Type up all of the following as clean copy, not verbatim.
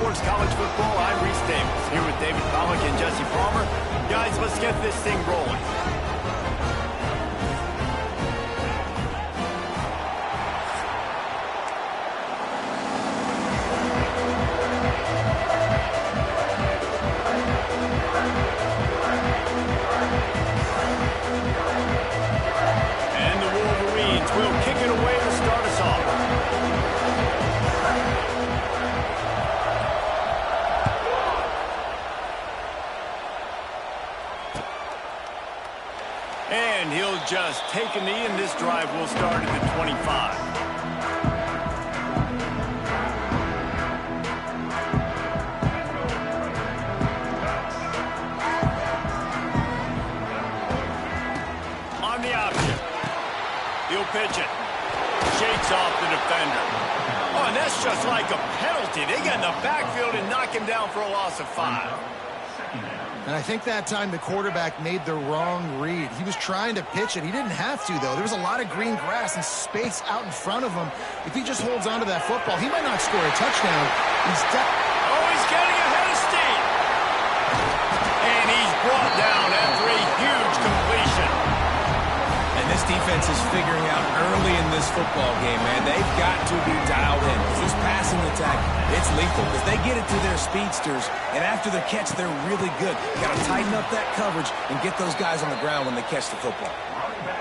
Sports College Football. I'm Reese Davis, here with David Pollock and Jesse Palmer. Guys, let's get this thing rolling. And the Wolverines will kick it away to start us off. And he'll just take a knee, and this drive will start at the 25. On the option. He'll pitch it. Shakes off the defender. Oh, and that's just like a penalty. They get in the backfield and knock him down for a loss of 5. And I think that time the quarterback made the wrong read. He was trying to pitch it. He didn't have to, though. There was a lot of green grass and space out in front of him. If he just holds on to that football, he might not score a touchdown. He's getting ahead of steam. And he's brought down after a huge completion. And this defense is figuring out early in this football game, man. They've got to be dialed in. This passing attack, it's lethal because they get it to their speedsters, and after the catch, they're really good. You got to tighten up that coverage and get those guys on the ground when they catch the football.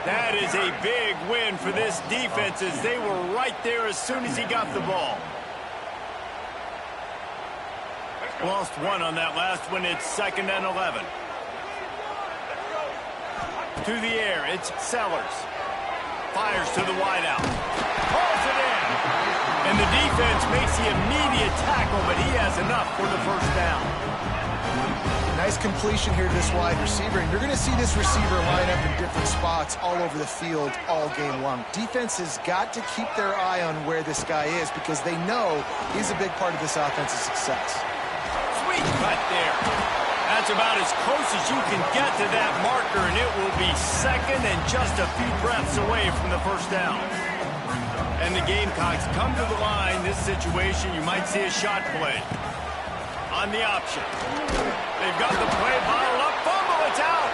That is a big win for this defense as they were right there as soon as he got the ball. Lost one on that last one. It's 2nd and 11. To the air, it's Sellers. Fires to the wideout. Calls it in. And the defense makes the immediate tackle, but he has enough for the first down. nice completion here to this wide receiver, and you're going to see this receiver line up in different spots all over the field all game long. Defense has got to keep their eye on where this guy is because they know he's a big part of this offense's success. Sweet cut there. That's about as close as you can get to that marker, and it will be second and just a few breaths away from the first down. And the Gamecocks come to the line. This situation, you might see a shot play. On the option. They've got the play bottled up. Fumble, it's out.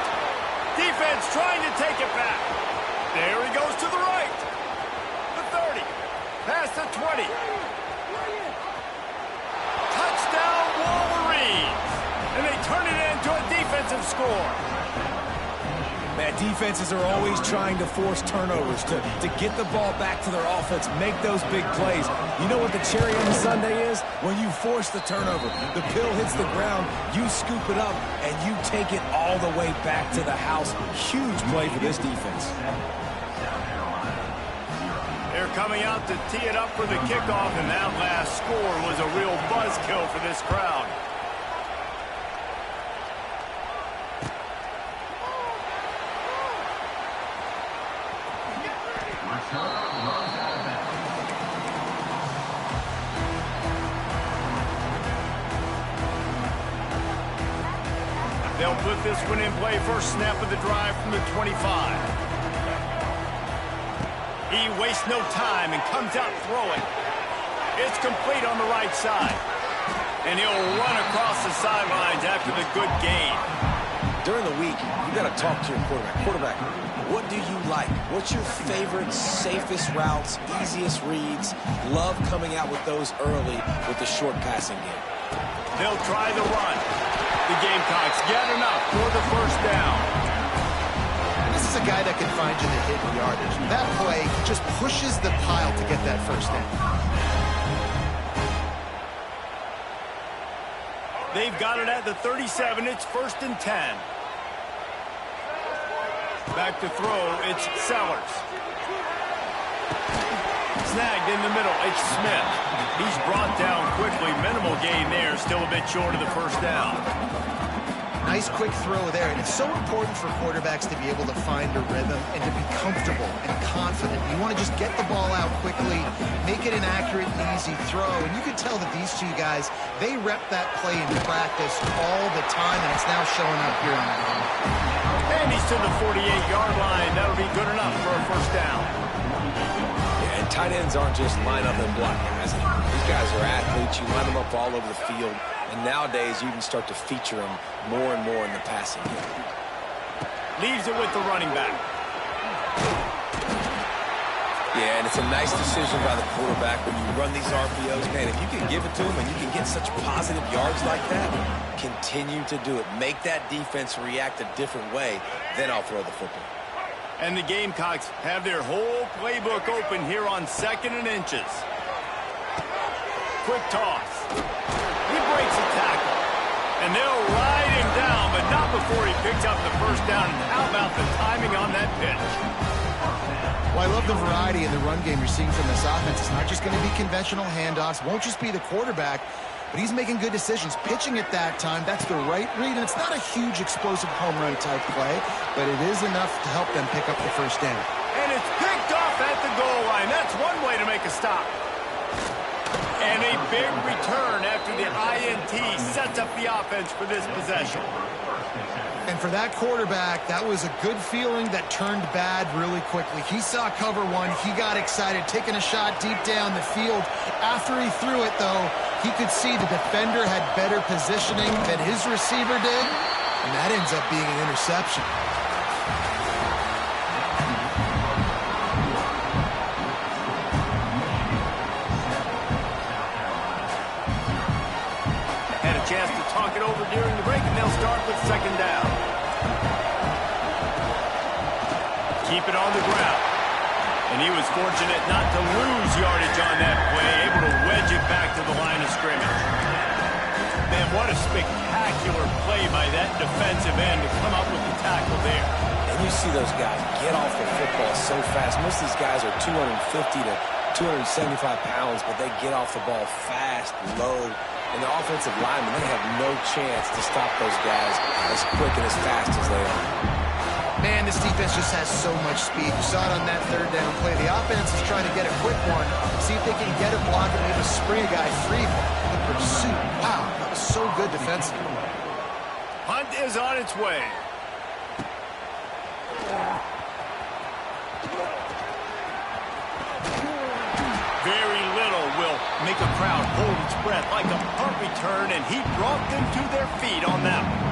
Defense trying to take it back. There he goes to the right. The 30. Past the 20. Touchdown, Wolverines. And they turn it into a defensive score. Man, defenses are always trying to force turnovers to get the ball back to their offense, make those big plays. You know what the cherry on the sundae is? When you force the turnover, the pill hits the ground, you scoop it up, and you take it all the way back to the house. Huge play for this defense. They're coming out to tee it up for the kickoff, and that last score was a real buzzkill for this crowd. They'll put this one in play. First snap of the drive from the 25. He wastes no time and comes out throwing. It's complete on the right side. And he'll run across the sidelines after the good gain. During the week, you got to talk to your quarterback. Quarterback, what do you like? What's your favorite, safest routes, easiest reads? Love coming out with those early with the short passing game. They'll try the run. The Gamecocks get enough for the first down. This is a guy that can find you the hidden yardage. That play, he just pushes the pile to get that first down. They've got it at the 37. It's 1st and 10. Back to throw. It's Sellers. Snagged in the middle. It's Smith. He's brought down quickly. Minimal gain there. Still a bit short of the first down. Nice quick throw there. And it's so important for quarterbacks to be able to find a rhythm and to be comfortable and confident. You want to just get the ball out quickly, make it an accurate and easy throw. And you can tell that these two guys, they rep that play in practice all the time, and it's now showing up here on the field. And he's to the 48-yard line. That'll be good enough for a first down. Yeah, and Tight ends aren't just line up and block guys anymore. These guys are athletes. You line them up all over the field. And nowadays, you can start to feature them more and more in the passing game. Leaves it with the running back. Yeah, and it's a nice decision by the quarterback when you run these RPOs. Man, if you can give it to him and you can get such positive yards like that, continue to do it. Make that defense react a different way, then I'll throw the football. And the Gamecocks have their whole playbook open here on 2nd and inches. Quick toss. He breaks a tackle. And they'll ride him down, but not before he picks up the first down. And how about the timing on that pitch? Well, I love the variety in the run game you're seeing from this offense. It's not just going to be conventional handoffs. Won't just be the quarterback, but he's making good decisions. Pitching at that time, that's the right read, and it's not a huge explosive home run type play, but it is enough to help them pick up the first down. And it's picked off at the goal line. That's one way to make a stop. And a big return after the INT sets up the offense for this possession. And for that quarterback, that was a good feeling that turned bad really quickly. He saw cover one. He got excited, taking a shot deep down the field. After he threw it, though, he could see the defender had better positioning than his receiver did, and that ends up being an interception. Had a chance to talk it over during the break, and they'll start with 2nd down. Keep it on the ground. And he was fortunate not to lose yardage on that play, able to wedge it back to the line of scrimmage. Man, what a spectacular play by that defensive end to come up with the tackle there. And you see those guys get off the football so fast. Most of these guys are 250 to 275 pounds, but they get off the ball fast, low. And the offensive linemen, they have no chance to stop those guys as quick and as fast as they are. Man, this defense just has so much speed. You saw it on that 3rd down play. The offense is trying to get a quick one, see if they can get a block and maybe spring a guy free. The pursuit, wow, that was so good defensively. Hunt is on its way. Very little will make a crowd hold its breath like a punt return, and he brought them to their feet on that one.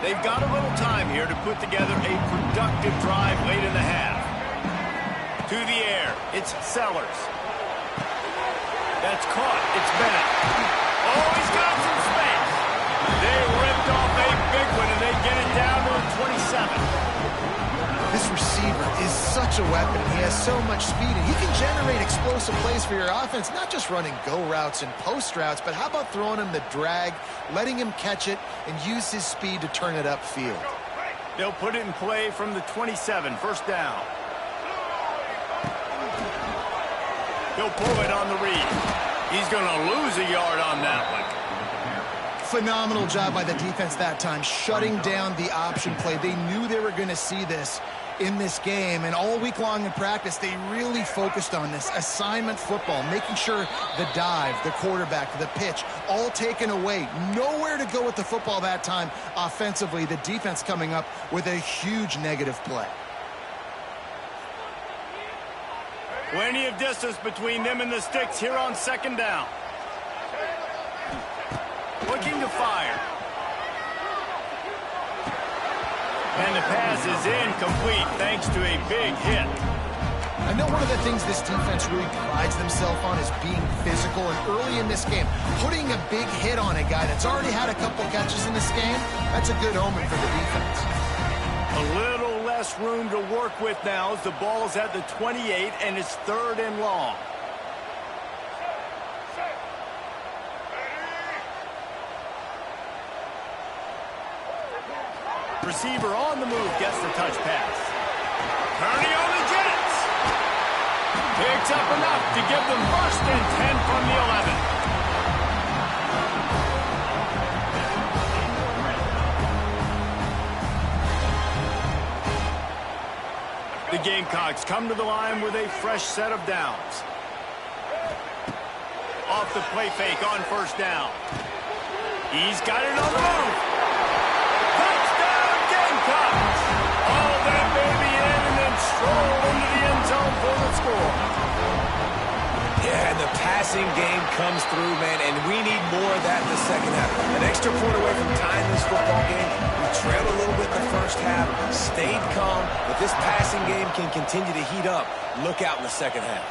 They've got a little time here to put together a productive drive late in the half. To the air, it's Sellers. That's caught. It's Bennett. Oh, he's got some space. They ripped off a big one, and they get it down to a 27. This receiver is such a weapon. He has so much speed, and he can generate explosive plays for your offense, not just running go routes and post routes, but how about throwing him the drag, letting him catch it, and use his speed to turn it upfield. They'll put it in play from the 27, 1st down. He'll pull it on the read. He's going to lose a yard on that one. Phenomenal job by the defense that time, shutting down the option play. They knew they were going to see this in this game, and all week long in practice, they really focused on this assignment football, making sure the dive, the quarterback, the pitch, all taken away. Nowhere to go with the football that time offensively. The defense coming up with a huge negative play. Plenty of distance between them and the sticks here on 2nd down. Looking to fire. And the pass is incomplete thanks to a big hit. I know one of the things this defense really prides themselves on is being physical, and early in this game, putting a big hit on a guy that's already had a couple catches in this game, that's a good omen for the defense. A little less room to work with now as the ball's at the 28 and it's 3rd and long. Receiver on the move gets the touch pass. Kearney on the Jets. Picks up enough to give them 1st and 10 from the 11. The Gamecocks come to the line with a fresh set of downs. Off the play fake on 1st down. He's got it on the move. Touchdown Gamecocks! All that baby in and then strolled into the end zone for the score. Yeah, and the passing game comes through, man, and we need more of that in the second half. An extra point away from tying this football game. We trailed a little bit in the first half, stayed calm. If this passing game can continue to heat up, look out in the second half.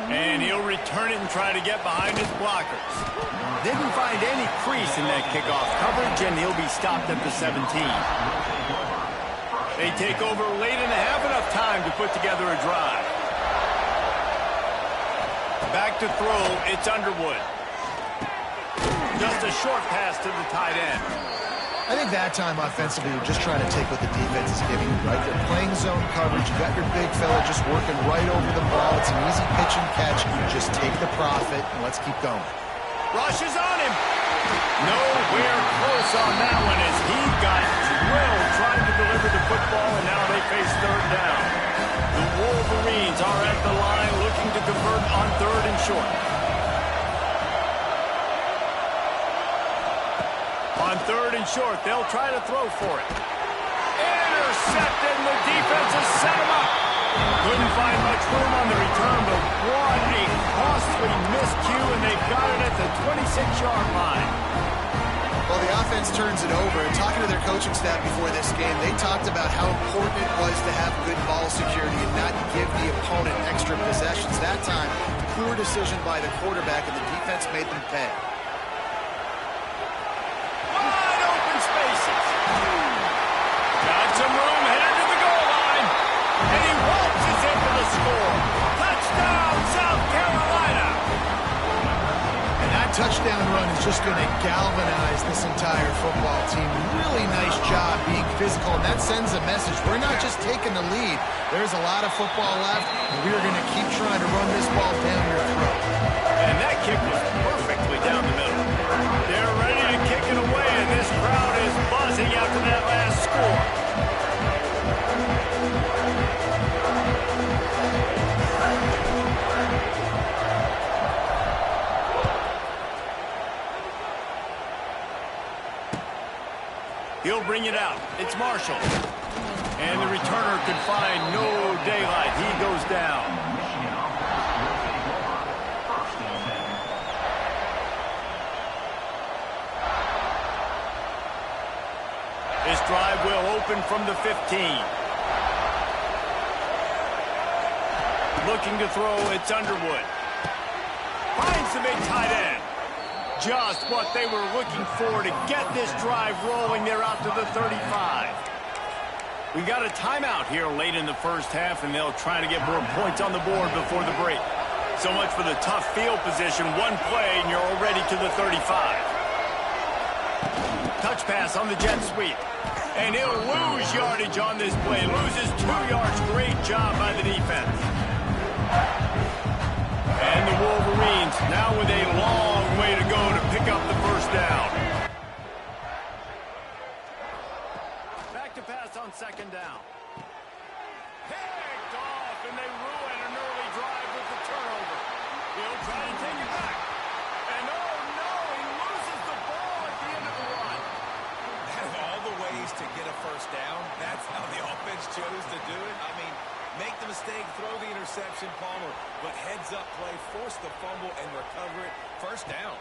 And he'll return it and try to get behind his blockers. Didn't find any crease in that kickoff coverage, and he'll be stopped at the 17. They take over late and have enough time to put together a drive. Back to throw, it's Underwood. Just a short pass to the tight end. I think that time offensively, you're just trying to take what the defense is giving you, right? They're playing zone coverage. You got your big fella just working right over the ball. It's an easy pitch and catch. Just take the profit, and let's keep going. Rush is on him. Nowhere close on that one as he got drilled trying to deliver the football, and now they face third down. The Wolverines are at the line looking to convert on third and short. On third and short, they'll try to throw for it. Intercepted, and the defense has set him up. Couldn't find much room on the return, but what a costly miscue, and they've got it at the 26-yard line. Well, the offense turns it over. And talking to their coaching staff before this game, they talked about how important it was to have good ball security and not give the opponent extra possessions. That time, poor decision by the quarterback, and the defense made them pay. Wide open spaces. Got some room headed to the goal line. And he waltzes in for the score. Touchdown, South Carolina. And that touchdown run is just going to galvanize this entire football team. Really nice job being physical, and that sends a message. We're not just taking the lead. There's a lot of football left, and we are going to keep trying to run this ball down your throat. And that kick was perfectly down the middle. They're ready to kick it away, and this crowd is buzzing after that last score. He'll bring it out. It's Marshall. And the returner could find no daylight. He goes down. This drive will open from the 15. Looking to throw, it's Underwood. Finds the big tight end. Just what they were looking for to get this drive rolling. They're out to the 35. We got a timeout here late in the first half, and they'll try to get more points on the board before the break. So much for the tough field position. One play, and you're already to the 35. Touch pass on the jet sweep. And he'll lose yardage on this play. Loses 2 yards. Great job by the defense. And the Wolverines now with a long way to go to pick up the first down. Back to pass on second down. Picked off, and they ruin an early drive with the turnover. He'll try to take it back. And oh no, he loses the ball at the end of the run. Out of all the ways to get a first down, that's how the offense chose to do it. I mean, make the mistake, throw the interception, Palmer, but heads-up play, force the fumble, and recover it. First down.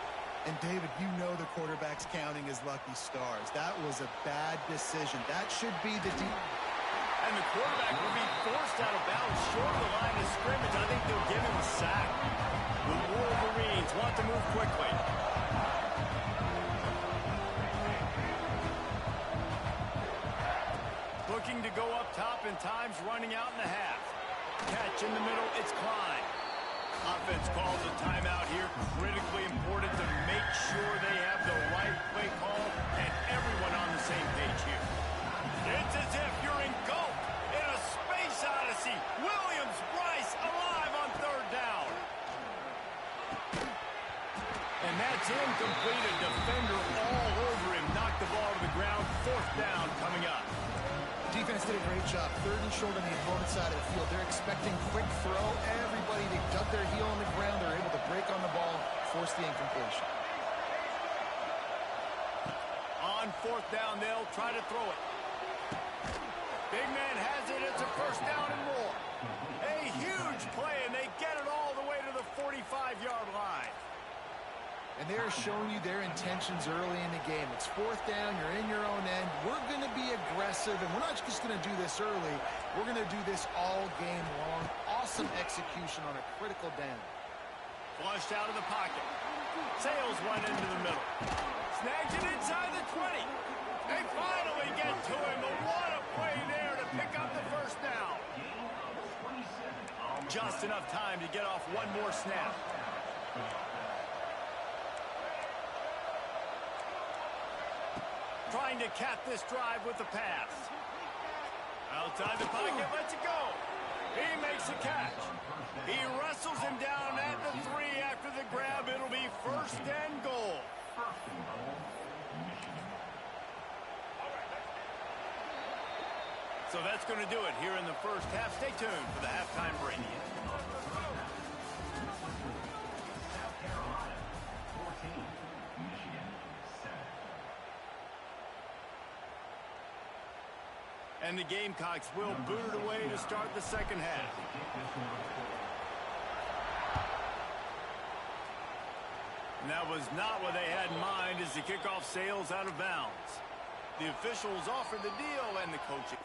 And, David, you know the quarterback's counting his lucky stars. That was a bad decision. That should be the And the quarterback will be forced out of bounds short of the line of scrimmage. I think they'll give him a sack. The Wolverines want to move quickly. Looking to go up top, and time's running out in the half. Catch in the middle, it's Klein. Offense calls a timeout here. Critically important to make sure they have the right play call and everyone on the same page here. It's as if you're engulfed in a space odyssey. Williams-Brice alive on third down. And that's incomplete. A defender all over him. Knocked the ball to the ground. Fourth down coming up. defense did a great job. Third and short on the opponent's side of the field. They're expecting quick throw. Everybody, they dug their heel on the ground. They're able to break on the ball, force the incompletion. On fourth down, they'll try to throw it. Big man has it. It's a first down and more. A huge play, and they get it all the way to the 45-yard line. And they're showing you their intentions early in the game. It's fourth down. You're in your own end. We're going to be aggressive, and we're not just going to do this early. We're going to do this all game long. Awesome execution on a critical down. Flushed out of the pocket. Sails one into the middle. Snags it inside the 20. They finally get to him. But what a play there to pick up the first down. Just enough time to get off one more snap. Trying to cap this drive with the pass. Outside the pocket, lets it go. He makes the catch. He wrestles him down at the 3 after the grab. It'll be first and goal. So that's going to do it here in the first half. Stay tuned for the halftime break. And the Gamecocks will boot it away to start the second half. And that was not what they had in mind as the kickoff sails out of bounds. The officials offered the deal and the coaching.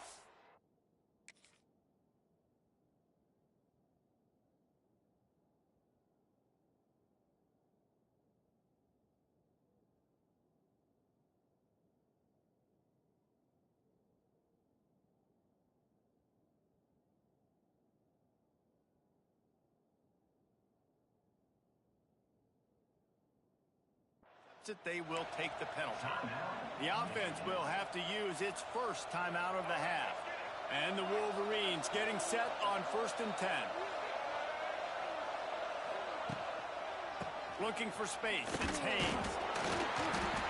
That they will take the penalty. The offense will have to use its first timeout of the half. And the Wolverines getting set on 1st and 10. Looking for space. It's Haynes.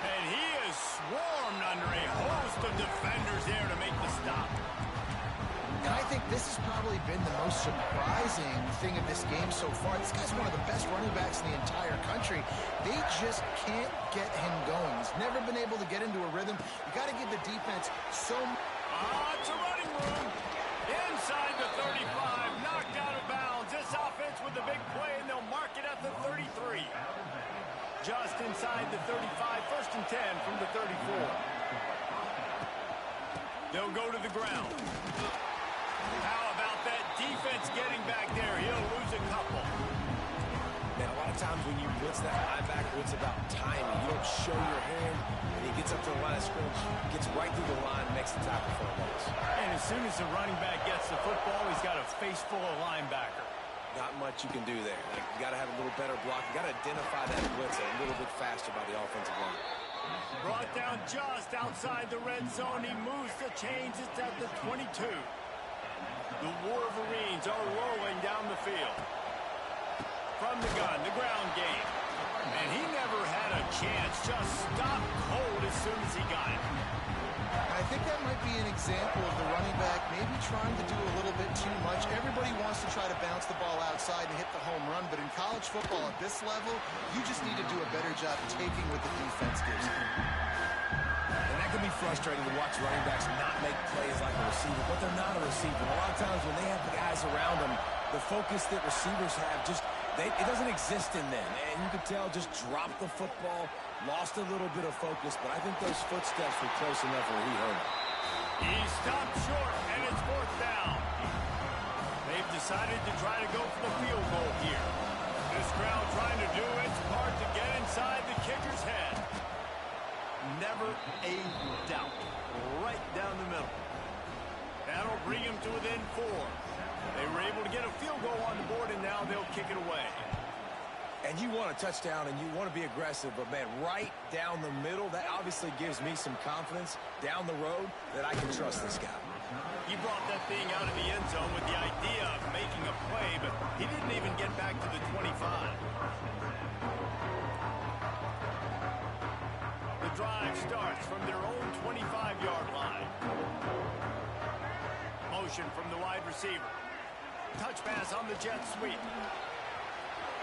And he is swarmed under a host of defenders there to make the stop. And I think this has probably been the most surprising thing of this game so far. This guy's one of the best running backs in the entire country. They just can't get him going. He's never been able to get into a rhythm. You got to give the defense so much. It's a running room. Inside the 35, knocked out of bounds. This offense with the big play, and they'll mark it at the 33. Just inside the 35, 1st and 10 from the 34. They'll go to the ground. How about that defense getting back there? He'll lose a couple. Man, a lot of times when you blitz that linebacker, it's about timing. You don't show your hand, and he gets up to the line of scrimmage, gets right through the line, makes the tackle for a loss. And as soon as the running back gets the football, he's got a face full of linebacker. Not much you can do there. You got to have a little better block. You got to identify that blitz a little bit faster by the offensive line. Brought down just outside the red zone. He moves the chains. It's at the 22. The Wolverines are rolling down the field. From the gun, the ground game. And he never had a chance. Just stopped cold as soon as he got it. I think that might be an example of the running back maybe trying to do a little bit too much. Everybody wants to try to bounce the ball outside and hit the home run, but in college football at this level, you just need to do a better job taking what the defense gives you. And that can be frustrating to watch running backs not make plays like a receiver, but they're not a receiver. A lot of times when they have the guys around them, the focus that receivers have it doesn't exist in them. And you could tell just dropped the football, lost a little bit of focus, but I think those footsteps were close enough where he heard it. He stopped short, and it's 4th down. They've decided to try to go for the field goal here. This crowd trying to do its part to get inside the kicker's head. Never a doubt. Right down the middle. That'll bring him to within 4. They were able to get a field goal on the board, and now they'll kick it away. And you want a touchdown, and you want to be aggressive, but, man, right down the middle, that obviously gives me some confidence down the road that I can trust this guy. He brought that thing out of the end zone with the idea of making a play, but he didn't even get back to the 25. The drive starts from their own 25-yard line. Motion from the wide receiver. Touch pass on the jet sweep.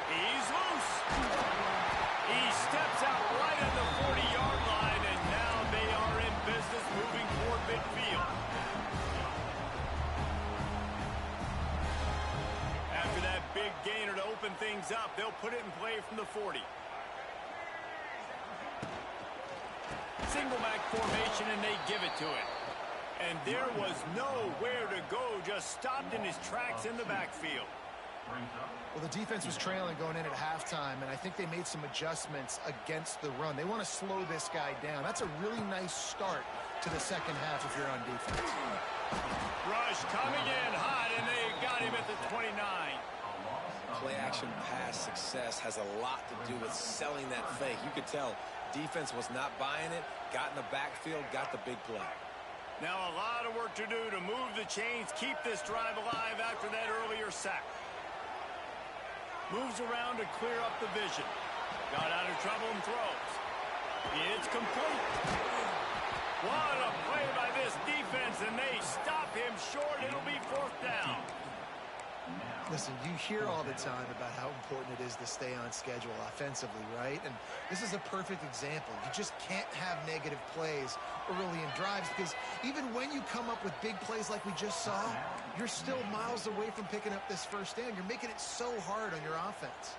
He's loose. He steps out right at the 40-yard line, and now they are in business moving toward midfield. things up. They'll put it in play from the 40. Single back formation, and they give it to it. And there was nowhere to go, just stopped in his tracks in the backfield. Well, the defense was trailing going in at halftime, and I think they made some adjustments against the run. They want to slow this guy down. That's a really nice start to the second half if you're on defense. Rush coming in hot, and they got him at the 29. Play-action pass success has a lot to do with selling that fake. You could tell defense was not buying it, got in the backfield, got the big play. Now a lot of work to do to move the chains, keep this drive alive after that earlier sack. Moves around to clear up the vision. Got out of trouble and throws. It's complete. What a play by this defense, and they stop him short. It'll be 4th down. Listen, you hear all the time about how important it is to stay on schedule offensively, right? And this is a perfect example. You just can't have negative plays early in drives because even when you come up with big plays like we just saw, you're still miles away from picking up this first down. You're making it so hard on your offense.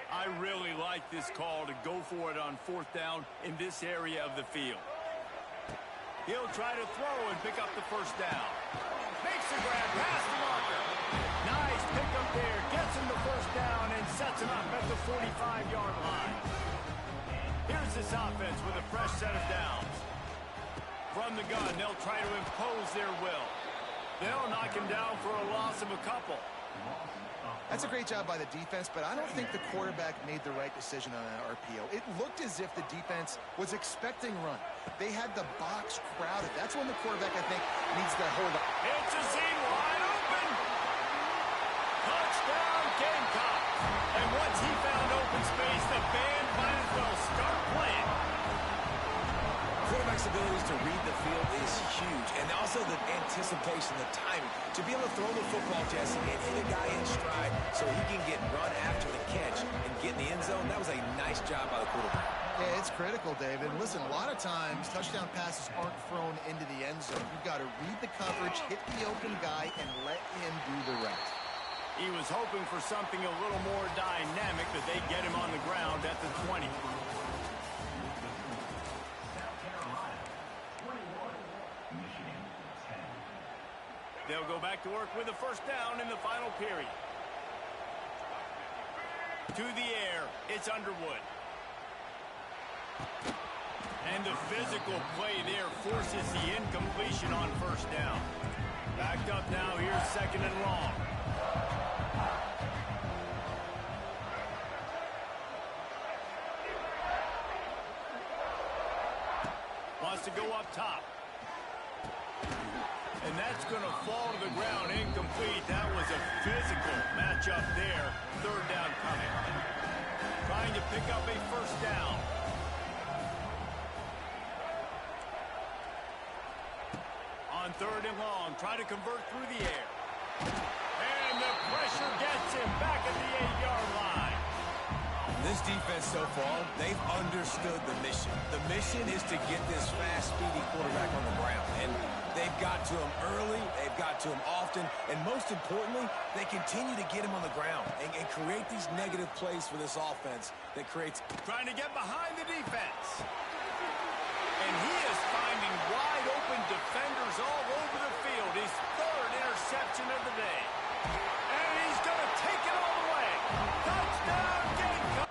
I really like this call to go for it on 4th down in this area of the field. He'll try to throw and pick up the first down. Makes the grab past the marker. Nice pickup there. Gets him the first down and sets him up at the 45-yard line. Here's this offense with a fresh set of downs. From the gun, they'll try to impose their will. They'll knock him down for a loss of a couple. That's a great job by the defense, but I don't think the quarterback made the right decision on that RPO. It looked as if the defense was expecting run. They had the box crowded. That's when the quarterback, I think, needs to hold up. It's a seam wide open. Touchdown, Gamecocks. And once he found open space, the band might as well start playing. Quarterback's abilities to read the field is huge, and also the anticipation, the timing. To be able to throw the football, Jesse, and hit a guy in stride so he can get run after the catch and get in the end zone, that was a nice job by the quarterback. Yeah, it's critical, David. Listen, a lot of times, touchdown passes aren't thrown into the end zone. You've got to read the coverage, hit the open guy, and let him do the rest. He was hoping for something a little more dynamic, but they get him on the ground at the 20. They'll go back to work with a first down in the final period. To the air, it's Underwood. And the physical play there forces the incompletion on first down. Backed up now, here's 2nd and long. Wants to go up top. And that's going to fall to the ground incomplete. That was a physical matchup there. 3rd down coming. Trying to pick up a first down. On 3rd and long, trying to convert through the air. And the pressure gets him back at the 8-yard line. This defense so far, they've understood the mission. The mission is to get this fast, speedy quarterback on the ground. And they've got to him early, they've got to him often, and most importantly, they continue to get him on the ground and create these negative plays for this offense that creates... Trying to get behind the defense. And he is finding wide open defenders all over the field. His 3rd interception of the day. And he's going to take it all the way. Touchdown, Gamecocks.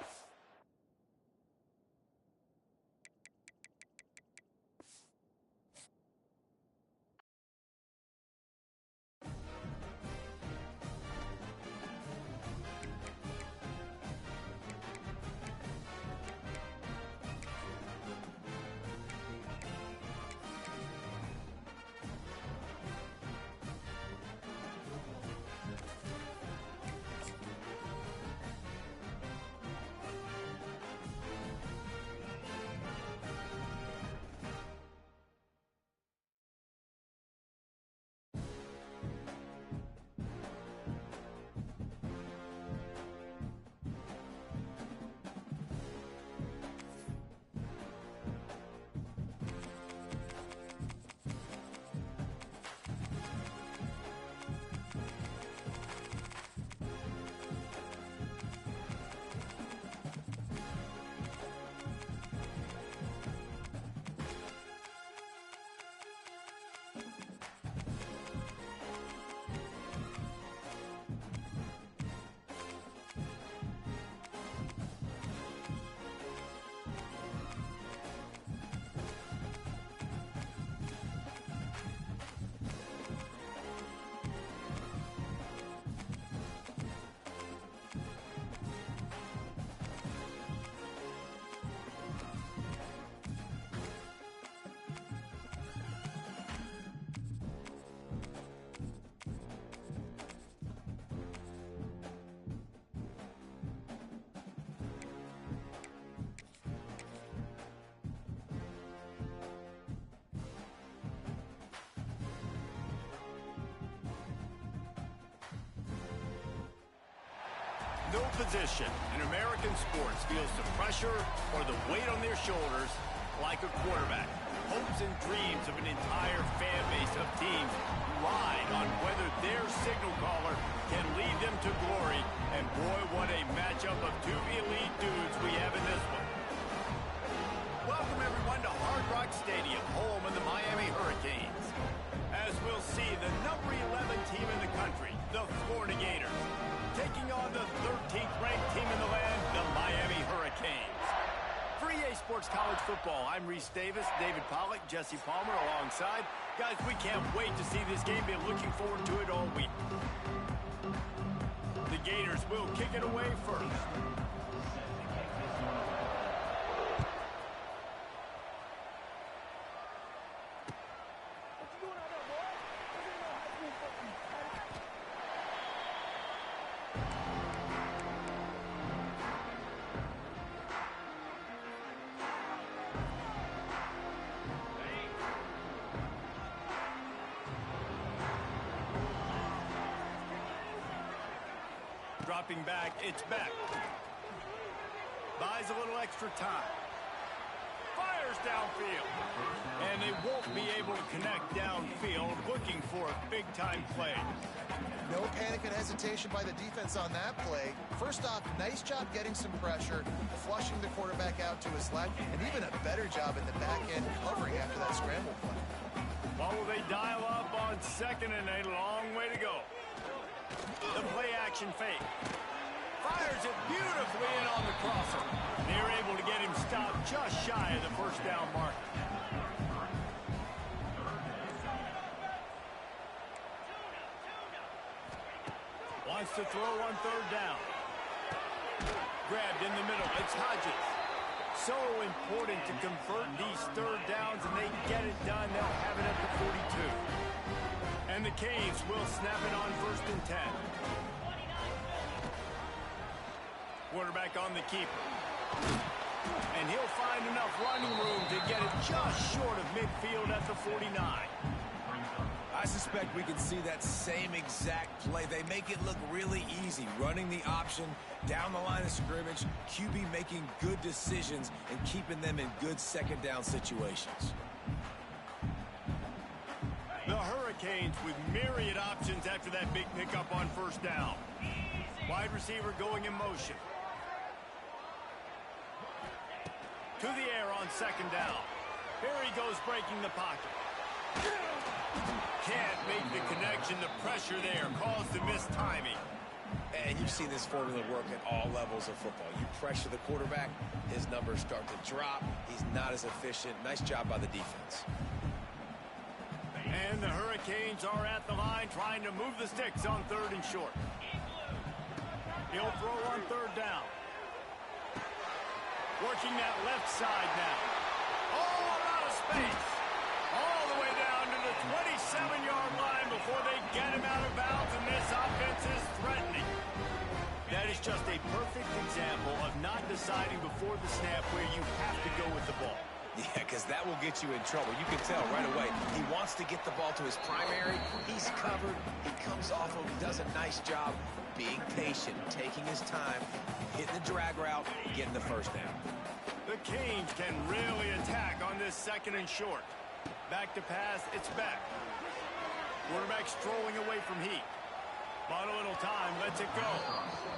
No position in American sports feels the pressure or the weight on their shoulders like a quarterback. Hopes and dreams of an entire fan base of teams ride on whether their signal caller can lead them to glory. And boy, what a matchup of two elite dudes we have in this one. Welcome everyone to Hard Rock Stadium, home of the Miami Hurricanes. As we'll see, the number 11 team in the country, the Florida Gators, taking on the 13th ranked team in the land, the Miami Hurricanes. For EA Sports College Football, I'm Reese Davis, David Pollack, Jesse Palmer alongside. Guys, we can't wait to see this game. Been looking forward to it all week. The Gators will kick it away first. Dropping back, it's back. Buys a little extra time. Fires downfield. And they won't be able to connect downfield, looking for a big-time play. No panic and hesitation by the defense on that play. First off, nice job getting some pressure, flushing the quarterback out to his left, and even a better job in the back end covering after that scramble play. Well, will they dial up on second and a long way to go? The play-action fake. Fires it beautifully in on the crosser. They're able to get him stopped just shy of the first down marker. Wants to throw on third down. Grabbed in the middle. It's Hodges. So important to convert these third downs, and they get it done. They'll have it at the 42. And the Canes will snap it on 1st and 10. Quarterback on the keeper. And he'll find enough running room to get it just short of midfield at the 49. I suspect we can see that same exact play. They make it look really easy, running the option down the line of scrimmage, QB making good decisions and keeping them in good second down situations. The Hurricanes with myriad options after that big pickup on 1st down. Wide receiver going in motion. To the air on 2nd down. Here he goes breaking the pocket. Can't make the connection. The pressure there caused the missed timing. And you've seen this formula work at all levels of football. You pressure the quarterback, his numbers start to drop. He's not as efficient. Nice job by the defense. And the Hurricanes are at the line trying to move the sticks on 3rd and short. He'll throw on 3rd down. Working that left side now. Oh, out of space. All the way down to the 27-yard line before they get him out of bounds, and this offense is threatening. That is just a perfect example of not deciding before the snap where you have to go with the ball. Yeah, because that will get you in trouble. You can tell right away he wants to get the ball to his primary. He's covered. He comes off of, does a nice job being patient, taking his time, hitting the drag route, getting the 1st down. The Canes can really attack on this 2nd and short. Back to pass, it's back. Quarterback strolling away from heat. Bought a little time, lets it go.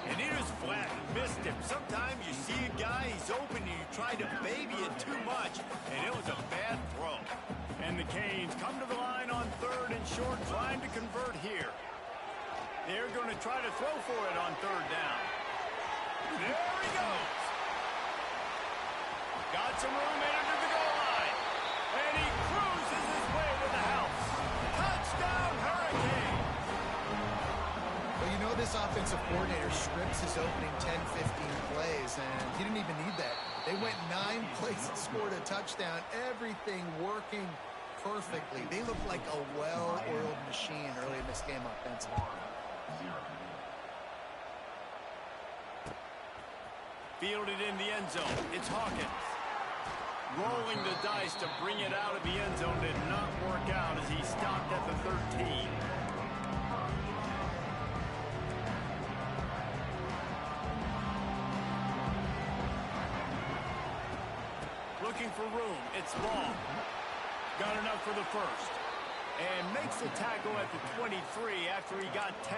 And he just flat missed him. Sometimes you see a guy, he's open, and you try to baby it too much, and it was a bad throw. And the Canes come to the line on 3rd and short, trying to convert here. They're going to try to throw for it on 3rd down. There he goes. Got some room headed to the goal line. And he cruises his way to the house. Touchdown, Hurricane. Well, you know this offensive coordinator scripts his opening 10, 15 plays, and he didn't even need that. They went 9 plays and scored a touchdown. Everything working perfectly. They look like a well-oiled machine early in this game offensively. Fielded in the end zone. It's Hawkins. Rolling the dice to bring it out of the end zone did not work out as he stopped at the 13. looking for room. It's long. Got enough for the first. And makes the tackle at the 23 after he got 10.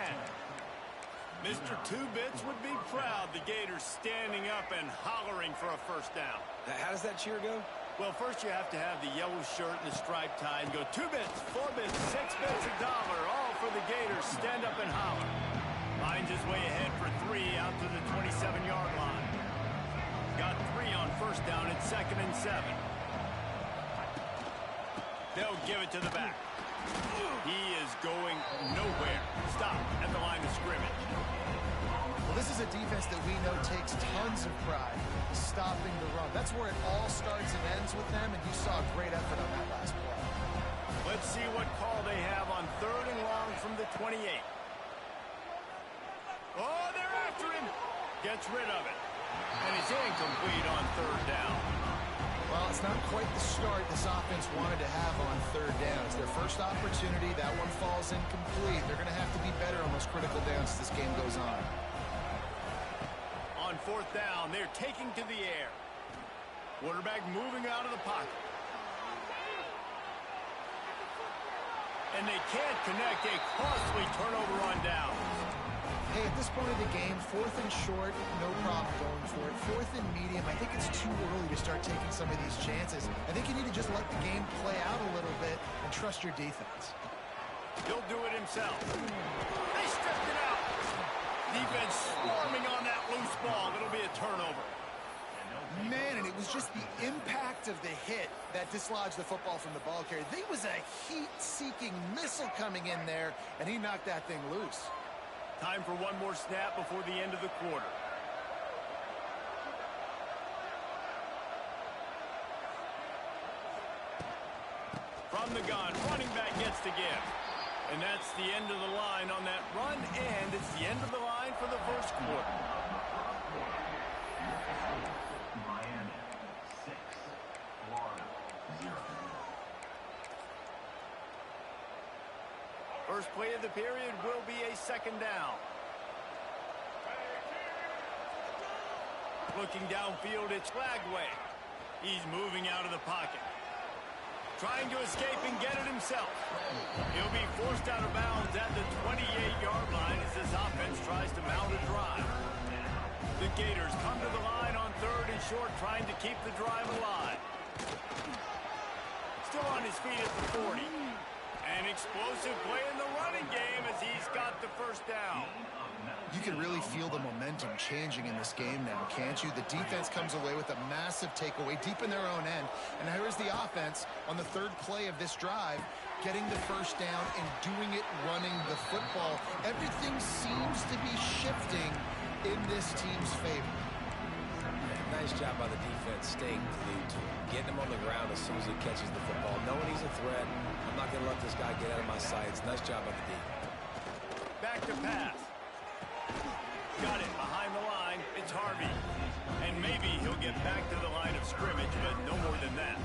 Mr. Two-Bits would be proud the Gators standing up and hollering for a first down. How does that cheer go? Well, first you have to have the yellow shirt and the striped tie and go 2 bits, 4 bits, 6 bits, $1, all for the Gators. Stand up and holler. Finds his way ahead for 3 out to the 27-yard line. Got 3 on first down at 2nd and 7. They'll give it to the back. He is going nowhere. Stop at the line of scrimmage. Well, this is a defense that we know takes tons of pride stopping the run. That's where it all starts and ends with them, and you saw a great effort on that last play. Let's see what call they have on 3rd and long from the 28. Oh, they're after him. Gets rid of it. And it's incomplete on 3rd down. Well, it's not quite the start this offense wanted to have on 3rd down. It's their first opportunity. That one falls incomplete. They're going to have to be better on those critical downs as this game goes on. On 4th down, they're taking to the air. Quarterback moving out of the pocket. And they can't connect. A costly turnover on downs. Hey, at this point of the game, 4th and short, no problem going for it. 4th and medium, I think it's too early to start taking some of these chances. I think you need to just let the game play out a little bit and trust your defense. He'll do it himself. They stripped it out. Defense swarming on that loose ball. It'll be a turnover. Man, and it was just the impact of the hit that dislodged the football from the ball carrier. There was a heat-seeking missile coming in there, and he knocked that thing loose. Time for one more snap before the end of the quarter. From the gun, running back gets the give. And that's the end of the line on that run, and it's the end of the line for the first quarter. Miami 6, Florida 0. First play of the period will be a 2nd down. Looking downfield, it's Flagway. He's moving out of the pocket. Trying to escape and get it himself. He'll be forced out of bounds at the 28-yard line as this offense tries to mount a drive. The Gators come to the line on 3rd and short, trying to keep the drive alive. Still on his feet at the 40. An explosive play in the running game as he's got the first down. You can really feel the momentum changing in this game now, can't you? The defense comes away with a massive takeaway deep in their own end. And here is the offense on the 3rd play of this drive, getting the first down and doing it running the football. Everything seems to be shifting in this team's favor. Nice job by the defense staying glued to him, getting him on the ground as soon as he catches the football, knowing he's a threat. I'm not going to let this guy get out of my sights. Nice job by the D. Back to pass. Got it behind the line. It's Harvey. And maybe he'll get back to the line of scrimmage, but no more than that.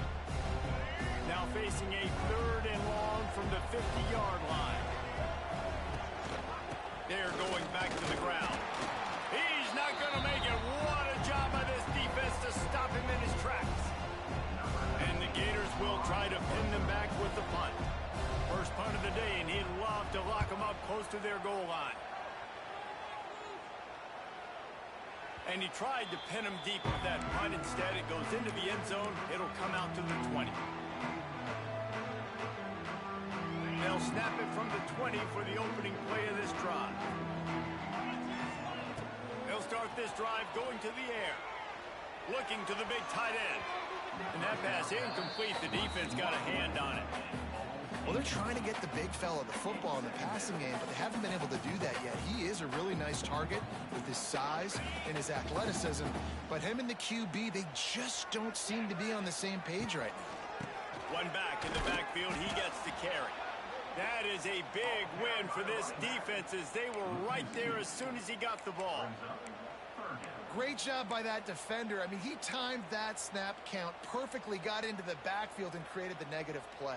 Now facing a 3rd and long from the 50-yard line. They're going back to the ground. He's not going to make it. What a job by this defense to stop him in his tracks. And the Gators will try to pin them back with the punt. First punt of the day, and he'd love to lock them up close to their goal line. And he tried to pin him deep with that punt. Instead, it goes into the end zone. It'll come out to the 20. They'll snap it from the 20 for the opening play of this drive. They'll start this drive going to the air. Looking to the big tight end. And that pass incomplete. The defense got a hand on it. Well, they're trying to get the big fella the football in the passing game, but they haven't been able to do that yet. He is a really nice target with his size and his athleticism, but him and the QB, they just don't seem to be on the same page right now. One back in the backfield, he gets the carry. That is a big win for this defense as they were right there as soon as he got the ball. Great job by that defender. I mean, he timed that snap count perfectly, got into the backfield and created the negative play.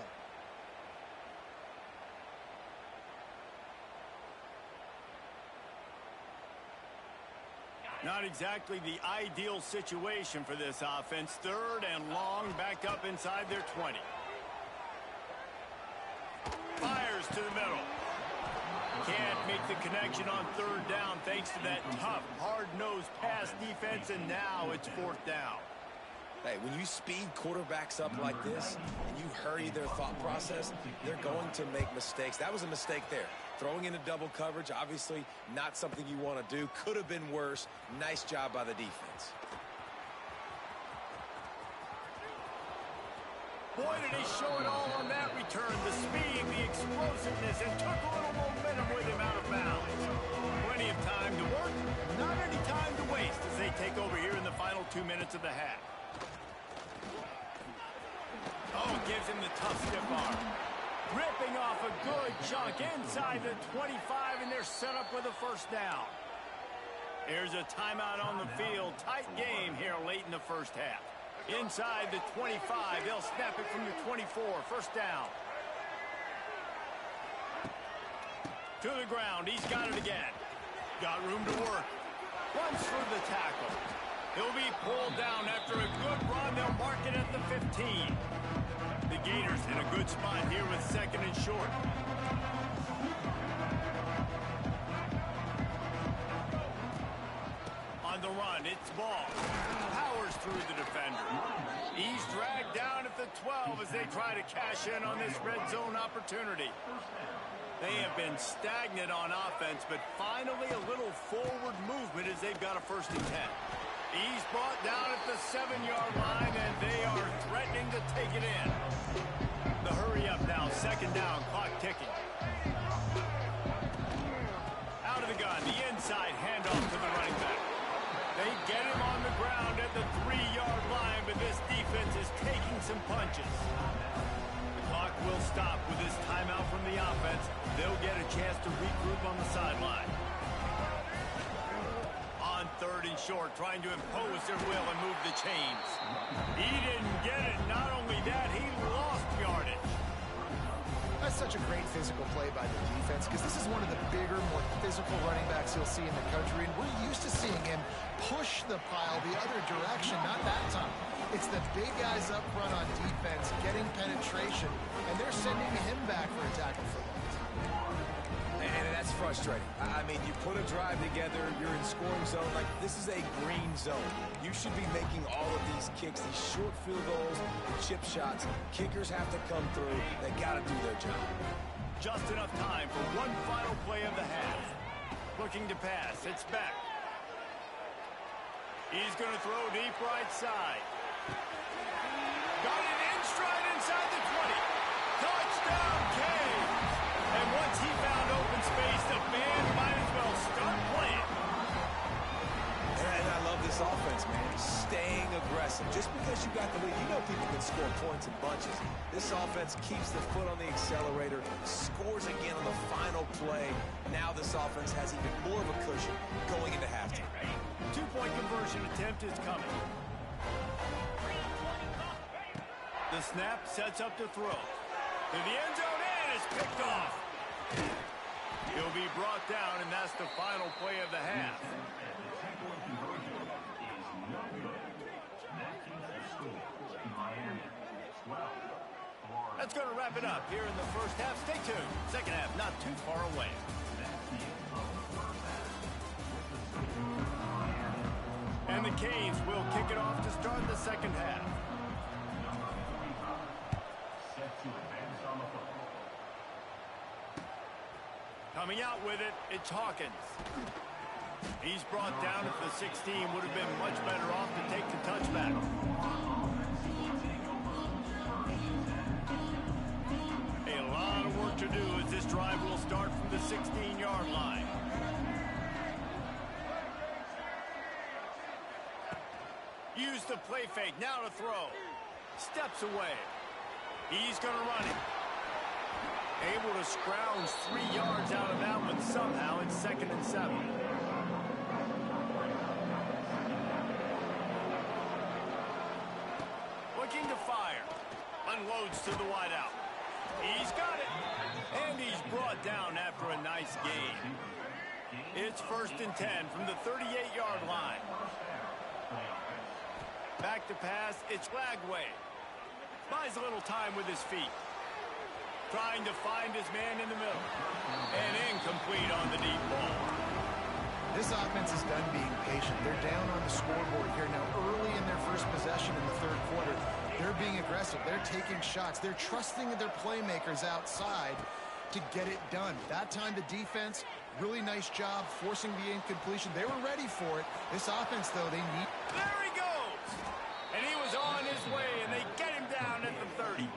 Not exactly the ideal situation for this offense. 3rd and long, backed up inside their 20. Fires to the middle. Can't make the connection on 3rd down thanks to that tough, hard-nosed pass defense, and now it's 4th down. Hey, when you speed quarterbacks up like this and you hurry their thought process, they're going to make mistakes. That was a mistake there. Throwing into double coverage, obviously not something you want to do. Could have been worse. Nice job by the defense. Boy, did he show it all on that return. The speed, the explosiveness, and took a little momentum with him out of bounds. Plenty of time to work, not any time to waste as they take over here in the final 2 minutes of the half. Oh, gives him the tough stiff arm. Ripping off a good chunk inside the 25, and they're set up with a 1st down. Here's a timeout on the field. Tight game here late in the 1st half. Inside the 25, they'll snap it from the 24. 1st down. To the ground, he's got it again. Got room to work. Runs for the tackle. He'll be pulled down after a good run. They'll mark it at the 15. The Gators in a good spot here with 2nd and short. On the run, it's Ball. Powers through the defender. He's dragged down at the 12 as they try to cash in on this red zone opportunity. They have been stagnant on offense, but finally a little forward movement as they've got a 1st and 10. He's brought down at the 7-yard line, and they are threatening to take it in. The hurry up now, 2nd down, clock ticking. Out of the gun, the inside handoff to the running back. They get him on the ground at the 3-yard line, but this defense is taking some punches. The clock will stop with this timeout from the offense. They'll get a chance to regroup on the sideline. On 3rd and short, trying to impose their will and move the chains. He didn't get it. Not only that, he lost yardage. That's such a great physical play by the defense because this is one of the bigger, more physical running backs you'll see in the country, and we're used to seeing him push the pile the other direction, not that time. It's the big guys up front on defense getting penetration, and they're sending him back for a tackle for loss. And that's frustrating. I mean, you put a drive together, you're in scoring zone. Like, this is a green zone. You should be making all of these kicks, these short field goals, chip shots. Kickers have to come through. They got to do their job. Just enough time for one final play of the half. Looking to pass. It's back. He's going to throw deep right side. Got it in stride inside the 20. Touchdown, Canes! And once he found open space, the band might as well start playing. And I love this offense, man. Staying aggressive. Just because you got the lead, you know people can score points in bunches. This offense keeps the foot on the accelerator, scores again on the final play. Now this offense has even more of a cushion going into halftime. 2-point conversion attempt is coming. The snap sets up to throw. To the end zone, and is picked off. He'll be brought down, and that's the final play of the half. That's going to wrap it up here in the 1st half. Stay tuned. 2nd half not too far away. And the Canes will kick it off to start the 2nd half. Coming out with it, it's Hawkins. He's brought down at the 16. Would have been much better off to take the touchback. A lot of work to do as this drive will start from the 16-yard line. Use the play fake, now to throw. Steps away. He's going to run it. Able to scrounge 3 yards out of that one somehow. It's 2nd and 7. Looking to fire. Unloads to the wideout. He's got it. And he's brought down after a nice gain. It's 1st and 10 from the 38-yard line. Back to pass, it's Lagway. Buys a little time with his feet. Trying to find his man in the middle. And incomplete on the deep ball. This offense is done being patient. They're down on the scoreboard here now early in their first possession in the third quarter. They're being aggressive. They're taking shots. They're trusting their playmakers outside to get it done. That time the defense, really nice job forcing the incompletion. They were ready for it. This offense, though, they need... There he goes! And he was on his way, and they get him down at the 30.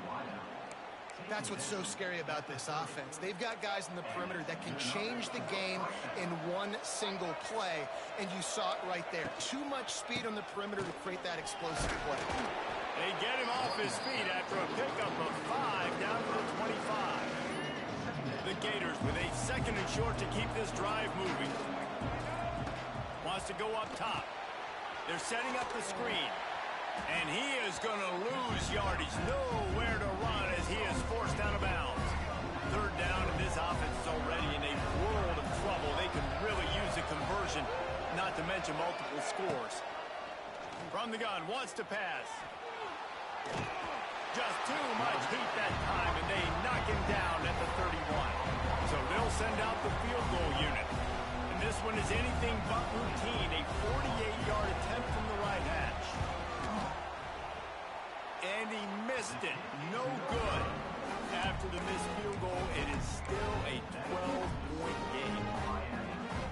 That's what's so scary about this offense. They've got guys in the perimeter that can change the game in one single play, and you saw it right there. Too much speed on the perimeter to create that explosive play. They get him off his feet after a pickup of 5 down to the 25. The Gators with a 2nd and short to keep this drive moving. Wants to go up top. They're setting up the screen. And he is going to lose yardage. Nowhere to run as he is forced out of bounds. 3rd down, and this offense is already in a world of trouble. They can really use a conversion, not to mention multiple scores. From the gun, wants to pass. Just too much heat that time, and they knock him down at the 31. So they'll send out the field goal unit. And this one is anything but routine. A 48-yard attempt from the right hash. And he missed it. No good. After the missed field goal, it is still a 12-point game.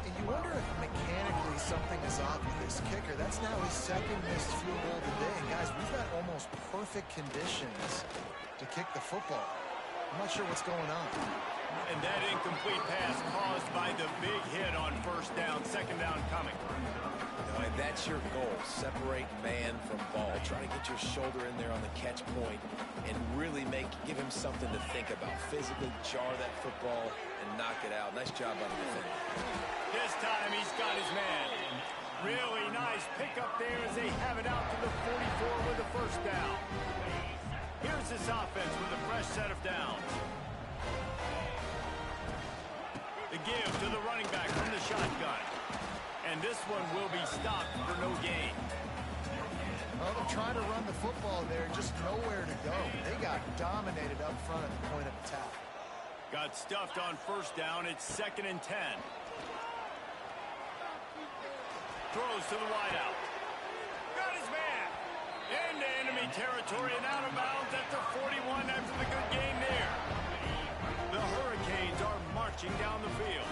And you wonder if mechanically something is off with this kicker. That's now his 2nd missed field goal of the day. And guys, we've got almost perfect conditions to kick the football. I'm not sure what's going on. And that incomplete pass caused by the big hit on 1st down, 2nd down coming. And that's your goal. Separate man from ball. Try to get your shoulder in there on the catch point and really give him something to think about. Physically jar that football and knock it out. Nice job by the defender. This time he's got his man. Really nice pickup there as they have it out to the 44 with the 1st down. Here's this offense with a fresh set of downs. The give to the running back from the shotgun. And this one will be stopped for no gain. Well, they're trying to run the football there, just nowhere to go. They got dominated up front at the point of attack. Got stuffed on 1st down. It's 2nd and 10. Throws to the wideout. Got his man. Into enemy territory and out of bounds at the 41 after the good game there. The Hurricanes are marching down the field.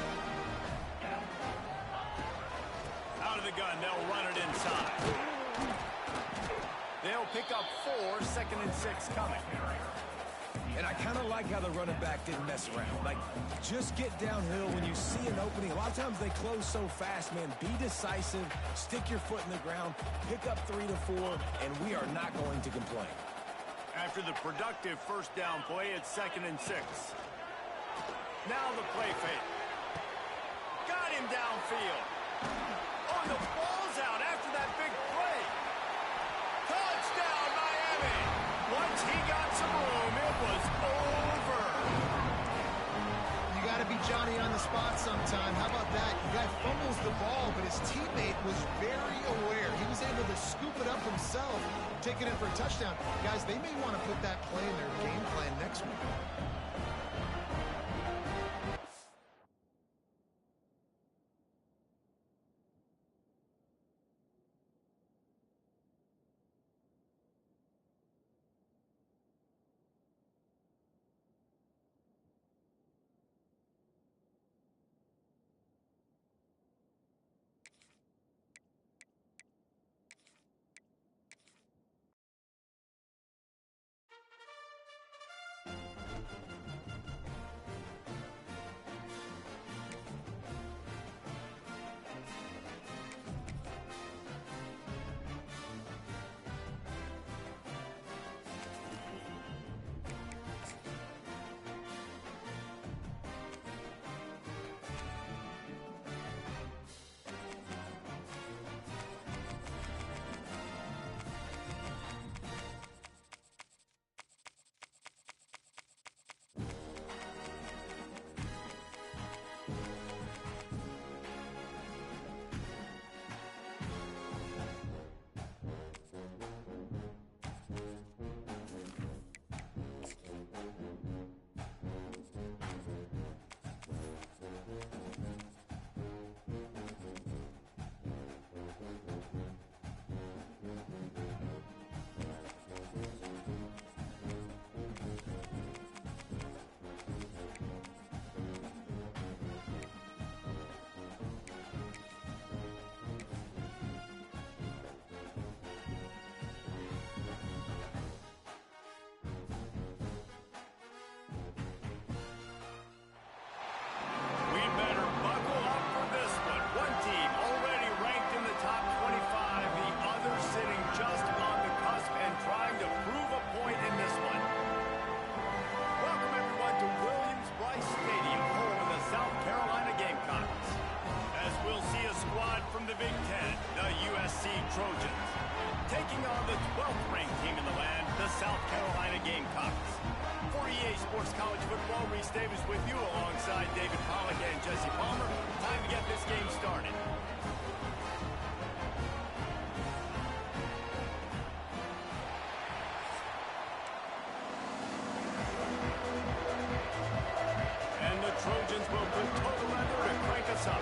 Out of the gun, they'll run it inside. They'll pick up 4, 2nd and 6 coming. And I kind of like how the running back didn't mess around. Like, just get downhill when you see an opening. A lot of times they close so fast, man. Be decisive, stick your foot in the ground, pick up 3 to 4, and we are not going to complain. After the productive 1st down play, it's 2nd and 6. Now the play fake. Got him downfield. Oh, the ball's out after that big play. Touchdown, Miami. Once he got some room, it was over. You got to be Johnny on the spot sometime. How about that? The guy fumbles the ball, but his teammate was very aware. He was able to scoop it up himself, take it in for a touchdown. Guys, they may want to put that play in their game plan next week. Jesse Palmer. Time to get this game started. And the Trojans will put total leather to crank us up.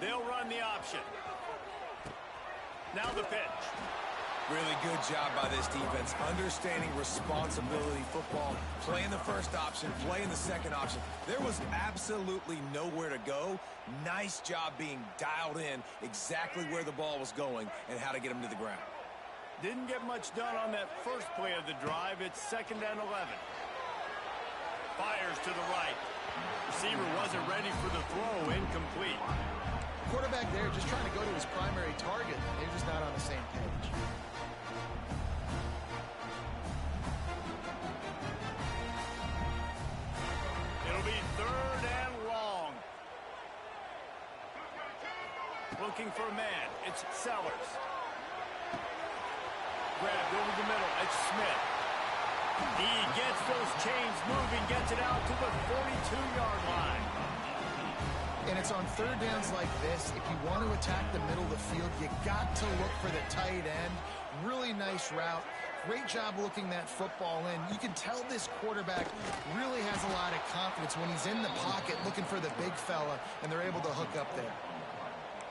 They'll run the option. Now the pitch. Really good job by this defense, understanding responsibility football, playing the first option, playing the second option. There was absolutely nowhere to go. Nice job being dialed in exactly where the ball was going and how to get him to the ground. Didn't get much done on that first play of the drive. It's 2nd and 11. Fires to the right. Receiver wasn't ready for the throw. Incomplete. Quarterback there just trying to go to his primary target. They're just not on the same page. It'll be 3rd and long. Looking for a man. It's Sellers. Grabbed over the middle. It's Smith. He gets those chains moving, gets it out to the 42-yard line. And it's on 3rd downs like this. If you want to attack the middle of the field, you got to look for the tight end. Really nice route. Great job looking that football in. You can tell this quarterback really has a lot of confidence when he's in the pocket looking for the big fella, and they're able to hook up there.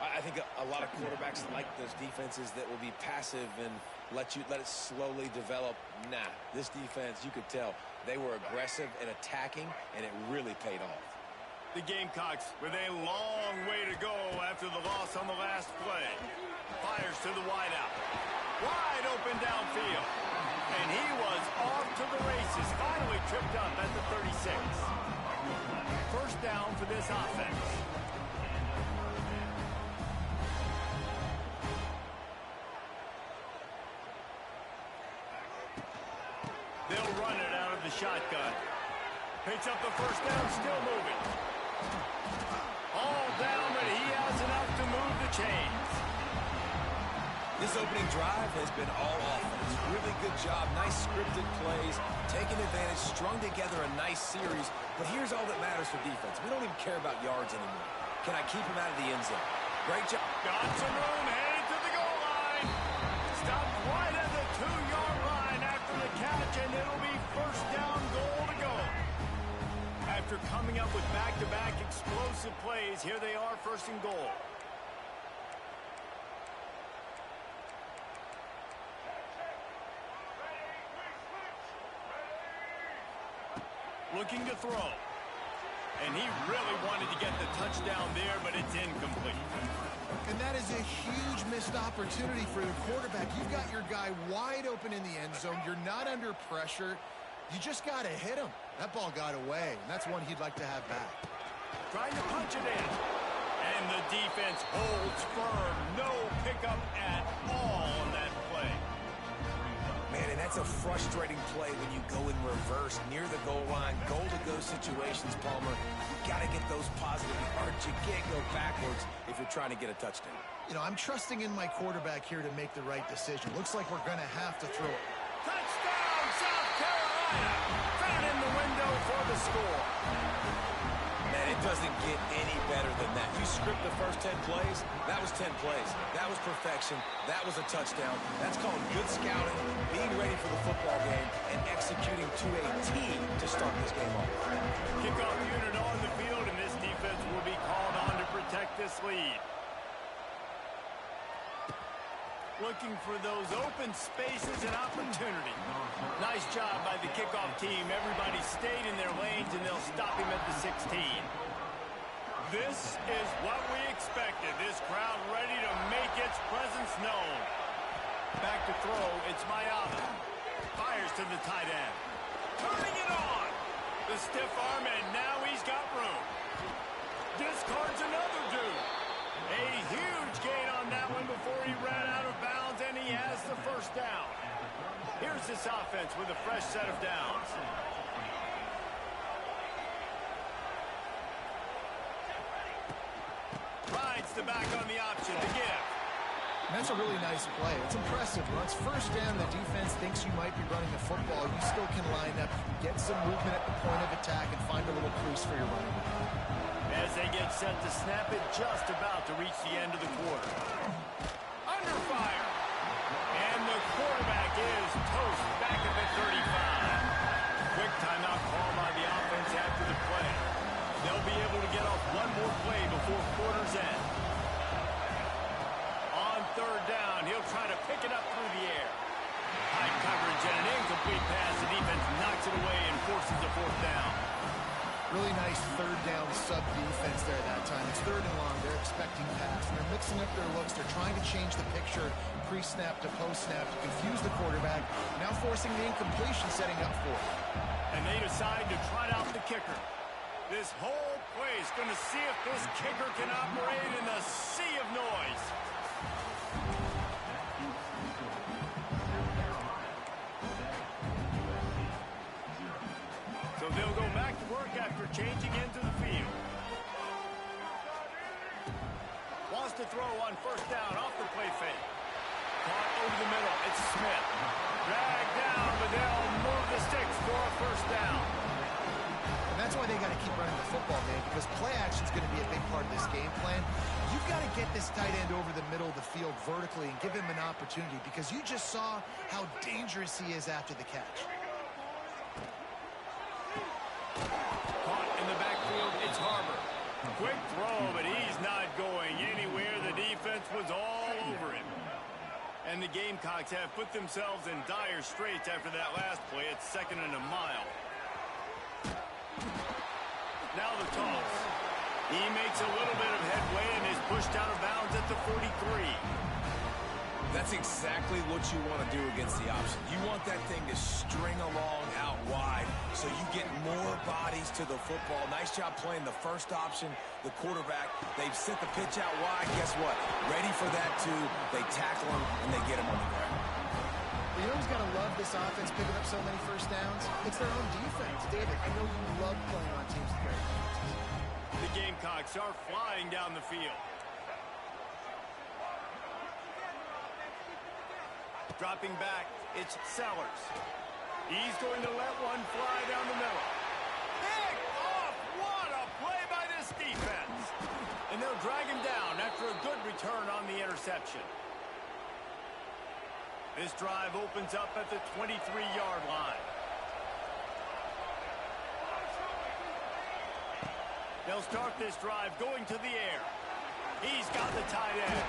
I think a lot of quarterbacks like those defenses that will be passive and let it slowly develop. Nah, this defense, you could tell, they were aggressive and attacking, and it really paid off. The Gamecocks with a long way to go after the loss on the last play. Fires to the wideout. Wide open downfield. And he was off to the races. Finally tripped up at the 36. 1st down for this offense. They'll run it out of the shotgun. Picks up the 1st down, still moving. All down, but he has enough to move the chains. This opening drive has been all offense. Really good job, nice scripted plays, taking advantage, strung together a nice series. But here's all that matters for defense. We don't even care about yards anymore. Can I keep him out of the end zone? Great job. Got some room, headed to the goal line. Stopped right at the 2-yard line after the catch, and it'll be 1st down, goal to go. After coming up with back-to-back explosive plays, here they are, 1st and goal. Looking to throw. And he really wanted to get the touchdown there, but it's incomplete. And that is a huge missed opportunity for the quarterback. You've got your guy wide open in the end zone. You're not under pressure. You just got to hit him. That ball got away, and that's one he'd like to have back. Trying to punch it in. And the defense holds firm. No pickup at all on that play. Man, and that's a frustrating play when you go in reverse near the goal line, goal-to-go situations, Palmer. You got to get those positive yards. You can't go backwards if you're trying to get a touchdown. You know, I'm trusting in my quarterback here to make the right decision. Looks like we're going to have to throw it. Touchdown, South Carolina! Found in the window for the score. Man, it doesn't get any better than that. You script the first 10 plays, that was 10 plays. That was perfection. That was a touchdown. That's called good scouting, being ready for the football game, and executing to a team to start this game off. Kickoff unit on the field, and this defense will be called on to protect this lead. Looking for those open spaces and opportunity. Nice job by the kickoff team. Everybody stayed in their lanes, and they'll stop him at the 16. This is what we expected. This crowd ready to make its presence known. Back to throw. It's Mayala. Fires to the tight end. Turning it on. The stiff arm, and now he's got room. Discards another dude. A huge gain on that one before he ran out of bounds, and he has the first down. Here's this offense with a fresh set of downs. Rides the back on the option to give. And that's a really nice play. It's impressive. Once first down, the defense thinks you might be running the football. You still can line up, get some movement at the point of attack, and find a little crease for your running back. As they get set to snap it, just about to reach the end of the quarter. Under fire. And the quarterback is toast back at the 35. Quick timeout call by the offense after the play. They'll be able to get off one more play before quarter's end. On third down, he'll try to pick it up through the air. High coverage and an incomplete pass. The defense knocks it away and forces the fourth down. Really nice third down sub-defense there that time. It's third and long. They're expecting pass. And they're mixing up their looks. They're trying to change the picture pre-snap to post-snap to confuse the quarterback. Now forcing the incompletion, setting up for it. And they decide to trot out the kicker. This whole play is going to see if this kicker can operate in the sea of noise. So they'll go back to work after changing into the field. Wants to throw on first down off the play fake. Caught over the middle. It's Smith. Dragged down, but they'll move the sticks for a first down. And that's why they got to keep running the football, man, because play action is going to be a big part of this game plan. You've got to get this tight end over the middle of the field vertically and give him an opportunity, because you just saw how dangerous he is after the catch. Caught in the backfield, it's Harbor. Quick throw, but he's not going anywhere. The defense was all over him. And the Gamecocks have put themselves in dire straits after that last play. It's second and a mile. Now the toss. He makes a little bit of headway and is pushed out of bounds at the 43. That's exactly what you want to do against the option. You want that thing to string along out wide so you get more bodies to the football. Nice job playing the first option, the quarterback. They've sent the pitch out wide. Guess what? Ready for that, too. They tackle him, and they get him on the ground. You know who's got to love this offense picking up so many first downs? It's their own defense. David, I know you love playing on teams with great defenses. The Gamecocks are flying down the field. Dropping back, it's Sellers. He's going to let one fly down the middle. Pick off! What a play by this defense! And they'll drag him down after a good return on the interception. This drive opens up at the 23-yard line. They'll start this drive going to the air. He's got the tight end.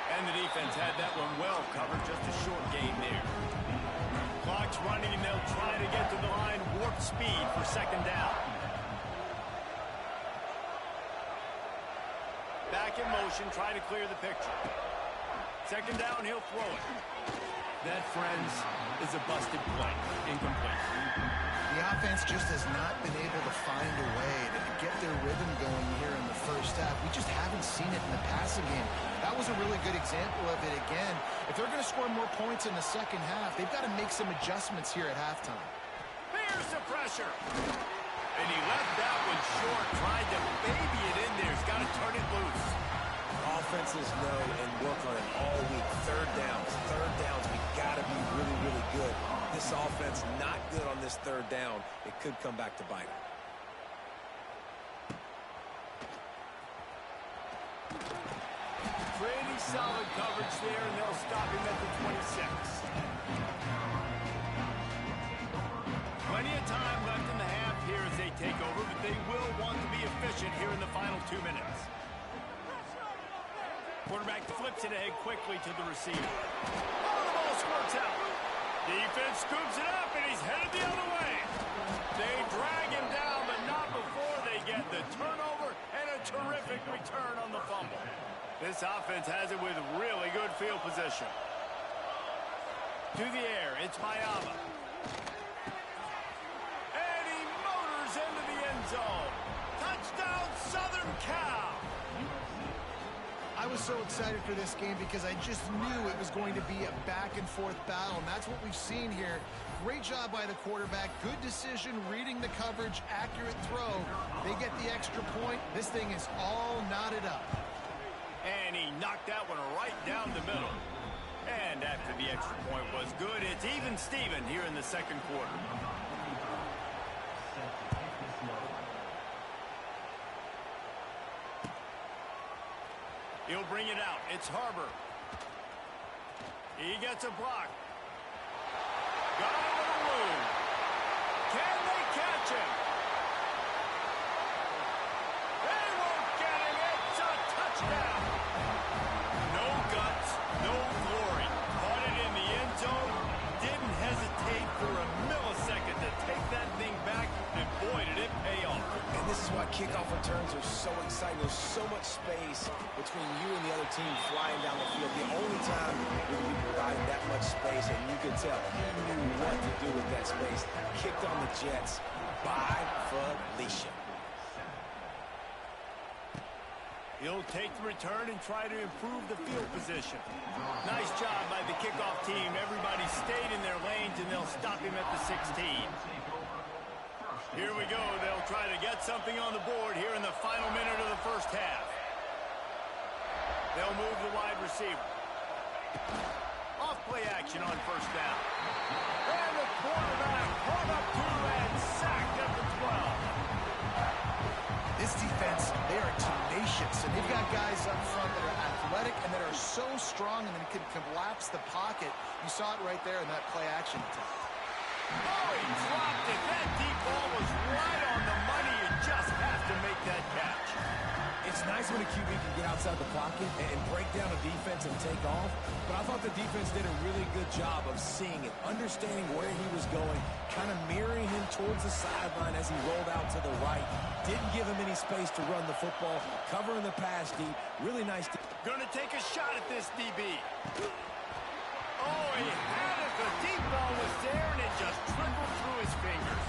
And the defense had that one well covered, just a short gain there. Clock's running, and they'll try to get to the line, warp speed for second down. Back in motion, try to clear the picture. Second down, he'll throw it. That, friends, is a busted play. Incomplete. The offense just has not been able to find a way to get their rhythm going here in the first half. We just haven't seen it in the passing game. That was a really good example of it again. If they're going to score more points in the second half, they've got to make some adjustments here at halftime. Here's the pressure. And he left that one short, tried to baby it in there. He's got to turn it loose. Offenses know and work on it all week. Third downs, we got to be really, really good. This offense not good on this third down. It could come back to bite them. Pretty solid coverage there, and they'll stop him at the 26. Plenty of time left in the half here as they take over, but they will want to be efficient here in the final 2 minutes. Quarterback flips it ahead quickly to the receiver. Oh, the ball squirts out. Defense scoops it up, and he's headed the other way. They drag him down, but not before they get the turnover and a terrific return on the fumble. This offense has it with really good field position. To the air, it's Mayama. And he motors into the end zone. Touchdown, Southern Cal. was so excited for this game because I just knew it was going to be a back-and-forth battle, and that's what we've seen here. Great job by the quarterback. Good decision, reading the coverage, accurate throw. They get the extra point. This thing is all knotted up. And he knocked that one right down the middle. And after the extra point was good, it's even Steven here in the second quarter. He'll bring it out. It's Harbor. He gets a block. Got a little room. Can they catch him? They won't get him. It's a touchdown. No guts, no glory. Caught it in the end zone. Didn't hesitate for a millisecond to take that thing back, and boy, did it pay off. And this is why kickoff returns are so exciting. There's so much space between you and the other team flying down the field. The only time you're going to be providing that much space, and you could tell he knew what to do with that space. Kicked on the Jets by Felicia. He'll take the return and try to improve the field position. Nice job by the kickoff team. Everybody stayed in their lanes, and they'll stop him at the 16. Here we go. They'll try to get something on the board here in the final minute of the first half. They'll move the wide receiver. Off play action on first down. And the quarterback caught up to and sacked at the 12. This defense, they are tenacious, and they've got guys up front that are athletic and that are so strong and then can collapse the pocket. You saw it right there in that play action attempt. Oh, he dropped it. That deep ball was right on the money. You just have to make that catch. It's nice when a QB can get outside the pocket and break down a defense and take off, but I thought the defense did a really good job of seeing it, understanding where he was going, kind of mirroring him towards the sideline as he rolled out to the right. Didn't give him any space to run the football, covering the pass deep. Really nice. Gonna take a shot at this DB. Oh, he had it. The deep ball was there, and it just trickled through his fingers.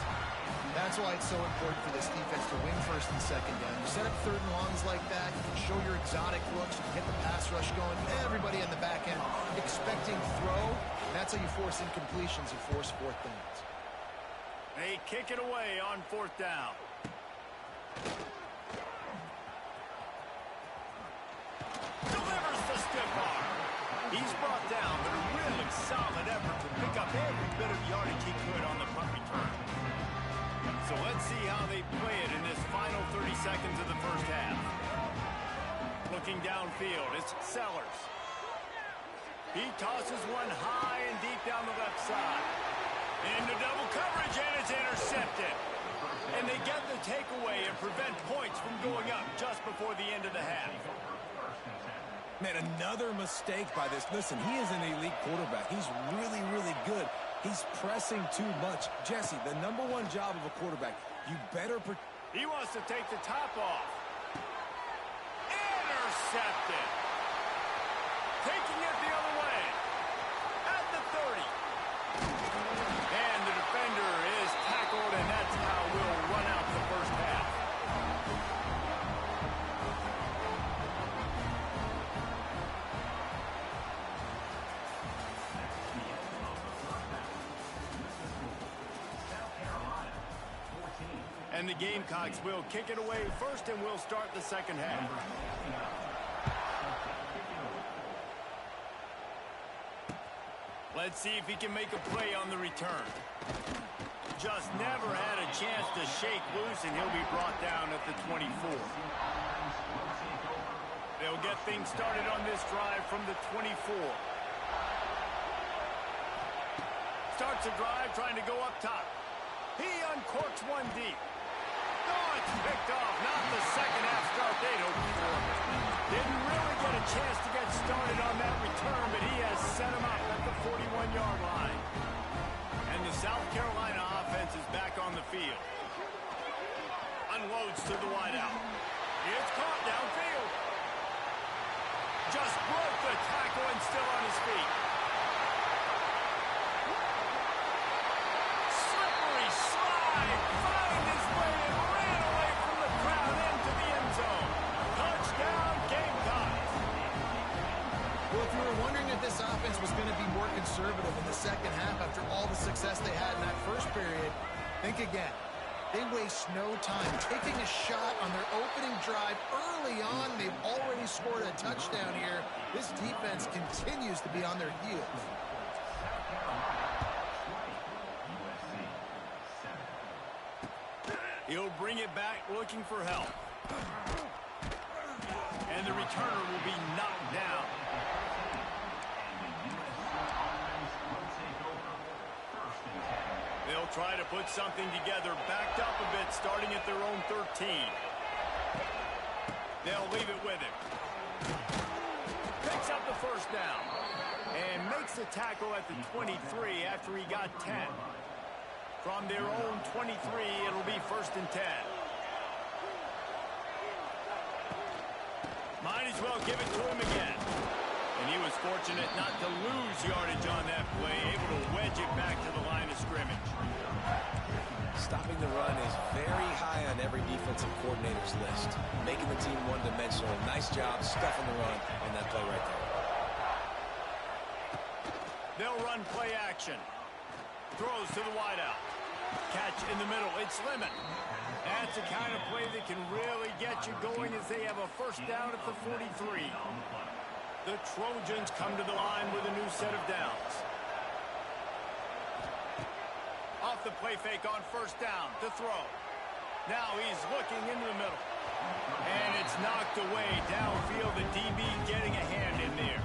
That's why it's so important for this defense to win first and second down. You set up third and longs like that, you can show your exotic looks, you can get the pass rush going. Everybody on the back end expecting throw, and that's how you force incompletions and force fourth downs. They kick it away on fourth down. Delivers the stiff arm. He's brought down, but a really solid effort to pick up every bit of yardage he could on the punt return. So let's see how they play it in this final 30 seconds of the first half. Looking downfield, it's Sellers. He tosses one high and deep down the left side. Into double coverage, and it's intercepted. And they get the takeaway and prevent points from going up just before the end of the half. Man, another mistake by this. Listen, he is an elite quarterback. He's really, really good. He's pressing too much. Jesse, the #1 job of a quarterback, you better... He wants to take the top off. Intercepted. Taking it the other way. At the 30. And the defender is tackled, and that's how we'll run out the first half. And the Gamecocks will kick it away first, and we'll start the second half. Let's see if he can make a play on the return. Just never had a chance to shake loose, and he'll be brought down at the 24. They'll get things started on this drive from the 24. Starts a drive trying to go up top. He uncorks one deep. Oh, it's picked off. Not the second half start they'd hoped for. Didn't really get a chance to get started on that return, but he has set him up at the 41-yard line. And the South Carolina offense is back on the field. Unloads to the wideout. It's caught downfield. Just broke the tackle and still on his feet. Slippery slide. Found his way and ran away from the crowd into the end zone. Touchdown, Gamecocks. if you were wondering if this offense was going to be more conservative in the second half after all the success they had in that first period, think again. They waste no time taking a shot on their opening drive early on. They've already scored a touchdown here. This defense continues to be on their heels. He'll bring it back looking for help. And the returner will be knocked down. They'll try to put something together, backed up a bit, starting at their own 13. They'll leave it with him. Picks up the first down. And makes the tackle at the 23 after he got 10. From their own 23, it'll be 1st and 10. Might as well give it to him again. And he was fortunate not to lose yardage on that play, able to wedge it back to the line of scrimmage. Stopping the run is very high on every defensive coordinator's list. Making the team one-dimensional. Nice job stuffing the run on that play right there. They'll run play action. Throws to the wideout. Catch in the middle. It's Lemon. That's the kind of play that can really get you going as they have a first down at the 43. The Trojans come to the line with a new set of downs. Off the play fake on first down to throw. Now he's looking into the middle. And it's knocked away downfield. The DB getting a hand in there.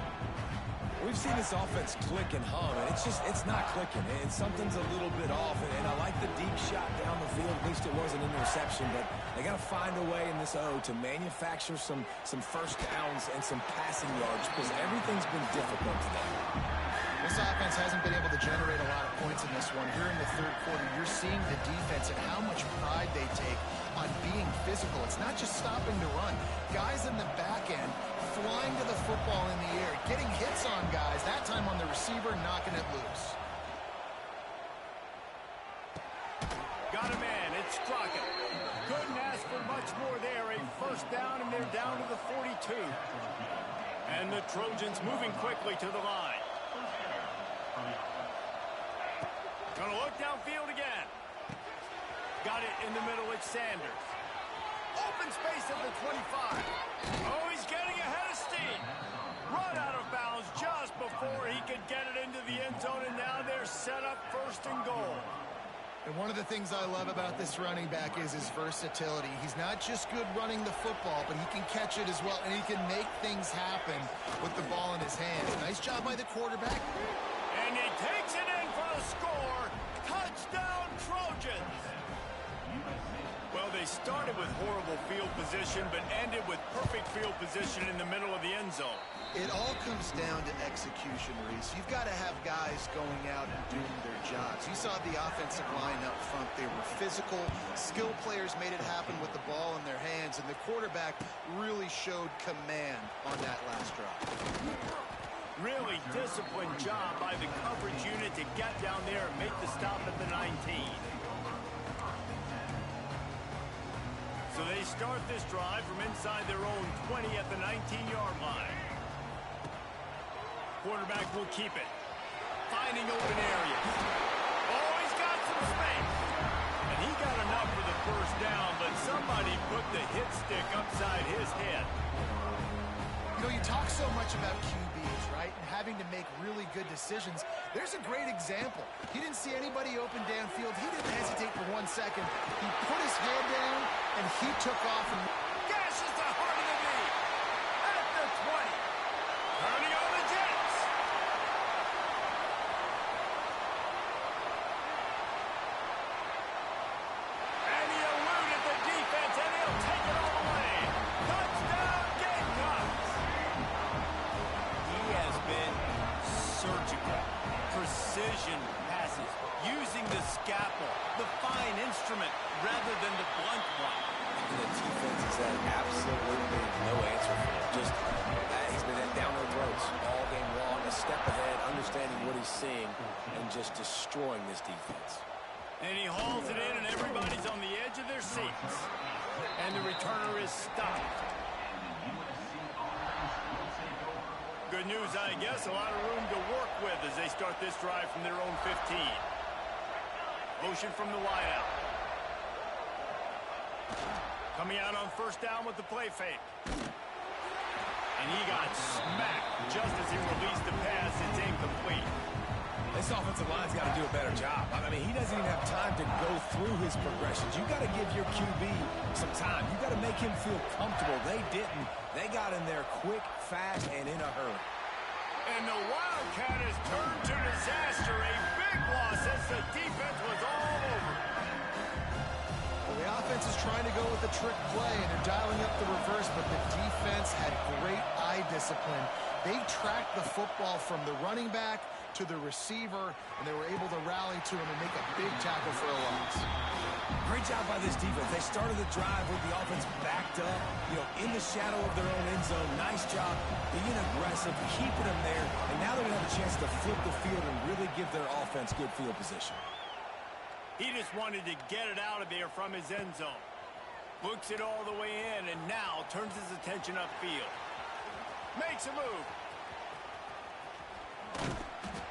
We've seen this offense click and hum, and it's not clicking. And something's a little bit off, and I like the deep shot down the field. At least it was an interception, but they got to find a way in this O to manufacture some first downs and some passing yards because everything's been difficult to them. This offense hasn't been able to generate a lot of points in this one. Here in the third quarter, you're seeing the defense and how much pride they take on being physical. It's not just stopping to run. Guys in the back end flying to the football in the air, getting hits on guys, that time on the receiver, knocking it loose. Got a man, it's Crockett. Couldn't ask for much more there. A first down, and they're down to the 42. And the Trojans moving quickly to the line. Gonna look downfield again. Got it in the middle, it's Sanders. Open space at the 25. Oh, he's getting ahead of steam. Run out of bounds just before he could get it into the end zone, and now they're set up 1st and goal. And one of the things I love about this running back is his versatility. He's not just good running the football, but he can catch it as well, and he can make things happen with the ball in his hands. Nice job by the quarterback. And he takes it in for the score. Touchdown, Trojans. Well, they started with horrible field position, but ended with perfect field position in the middle of the end zone. It all comes down to execution, Reese. You've got to have guys going out and doing their jobs. You saw the offensive line up front. They were physical. Skill players made it happen with the ball in their hands, and the quarterback really showed command on that last drive. Really disciplined job by the coverage unit to get down there and make the stop at the 19. So they start this drive from inside their own 20 at the 19-yard line. Quarterback will keep it. Finding open areas. Oh, he's got some space. And he got enough for the first down, but somebody put the hit stick upside his head. You know, you talk so much about QBs, right, and having to make really good decisions. There's a great example. He didn't see anybody open downfield. He didn't hesitate for 1 second. He put his head down, and he took off and gashes the heart of the knee at the 20. Turning on the Jets. And he eluded the defense, and he'll take it all the way. Touchdown, Gamecocks. He has been surgical. Precision passes, using the scalpel, the fine instrument, rather than the blunt one. And the defense has had absolutely no answer for him. Just he's been down their throats all game long, a step ahead, understanding what he's seeing, and just destroying this defense. And he hauls it in, and everybody's on the edge of their seats. And the returner is stopped. good news, I guess. A lot of room to work with as they start this drive from their own 15. Motion from the wideout. Coming out on first down with the play fake. And he got smacked just as he released the pass. It's incomplete. This offensive line's got to do a better job. I mean, he doesn't even have time to go through his progressions. You got to give your QB some time. You got to make him feel comfortable. They didn't. They got in there quick, fast, and in a hurry. And the Wildcat has turned to disaster. A big loss as the defense was all over. Well, the offense is trying to go with the trick play, and they're dialing up the reverse, but the defense had great eye discipline. They tracked the football from the running back to the receiver, and they were able to rally to him and make a big tackle for a loss. Great job by this defense. They started the drive with the offense backed up, in the shadow of their own end zone. Nice job being aggressive, keeping them there, and now they're going to have a chance to flip the field and really give their offense good field position. He just wanted to get it out of there from his end zone. Looks it all the way in, and now turns his attention upfield. Makes a move.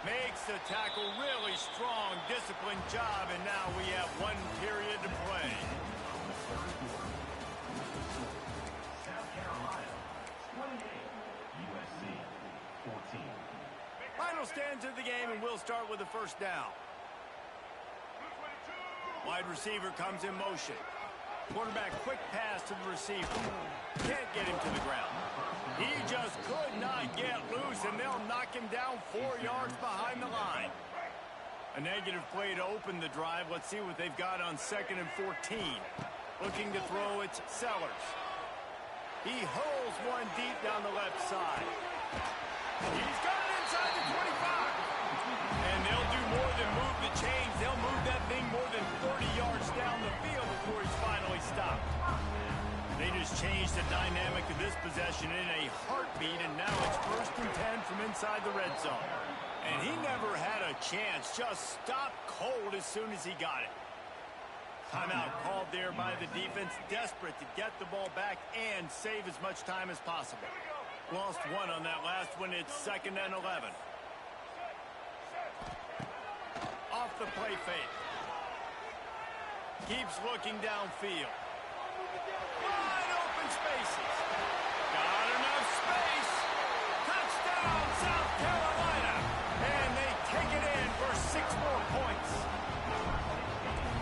Makes the tackle really strong, disciplined job, and now we have 1 period to play. South Carolina, 28. USC, 14. Final stands of the game, and we'll start with the first down. Wide receiver comes in motion. Quarterback quick pass to the receiver. Can't get him to the ground. He just could not get loose, and they'll knock him down 4 yards behind the line. A negative play to open the drive. Let's see what they've got on 2nd and 14. Looking to throw, it's Sellers. He hurls one deep down the left side. He's got it inside the 25. And they'll do more than move the chains. They'll move that thing more than 30 yards down the field before he's finally stopped. They just changed the dynamic of this possession in a heartbeat, and now it's 1st and 10 from inside the red zone. And he never had a chance. Just stopped cold as soon as he got it. Timeout called there by the defense, desperate to get the ball back and save as much time as possible. Lost 1 on that last one. It's 2nd and 11. Off the play fake. Keeps looking downfield. Wide open spaces. Got enough space. Touchdown, South Carolina. And they take it in for 6 more points.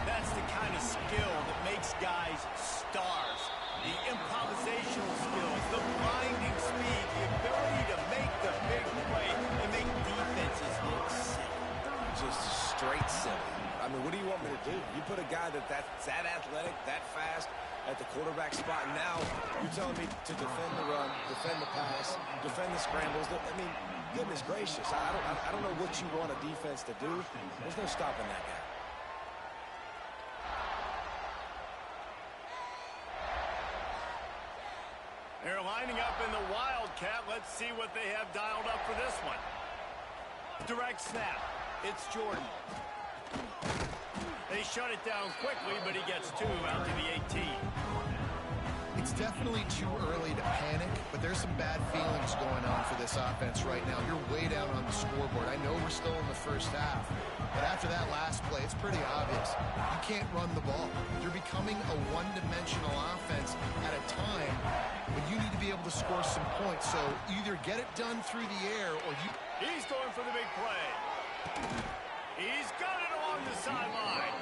That's the kind of skill that makes guys stars. The improvisational skills, the blinding speed, the ability to make the big play and make defenses look sick. Just straight silly. I mean, what do you want me to do? You put a guy that's that athletic, that fast at the quarterback spot, and now you're telling me to defend the run, defend the pass, defend the scrambles. I mean, goodness gracious. I don't know what you want a defense to do. There's no stopping that guy. They're lining up in the Wildcat. Let's see what they have dialed up for this one. Direct snap. It's Jordan. They shut it down quickly, but he gets 2 out to the 18. It's definitely too early to panic, but there's some bad feelings going on for this offense right now. You're way down on the scoreboard. I know we're still in the first half, but after that last play, it's pretty obvious. You can't run the ball. You're becoming a one-dimensional offense at a time when you need to be able to score some points. So either get it done through the air or you... He's going for the big play. He's got it along the sideline.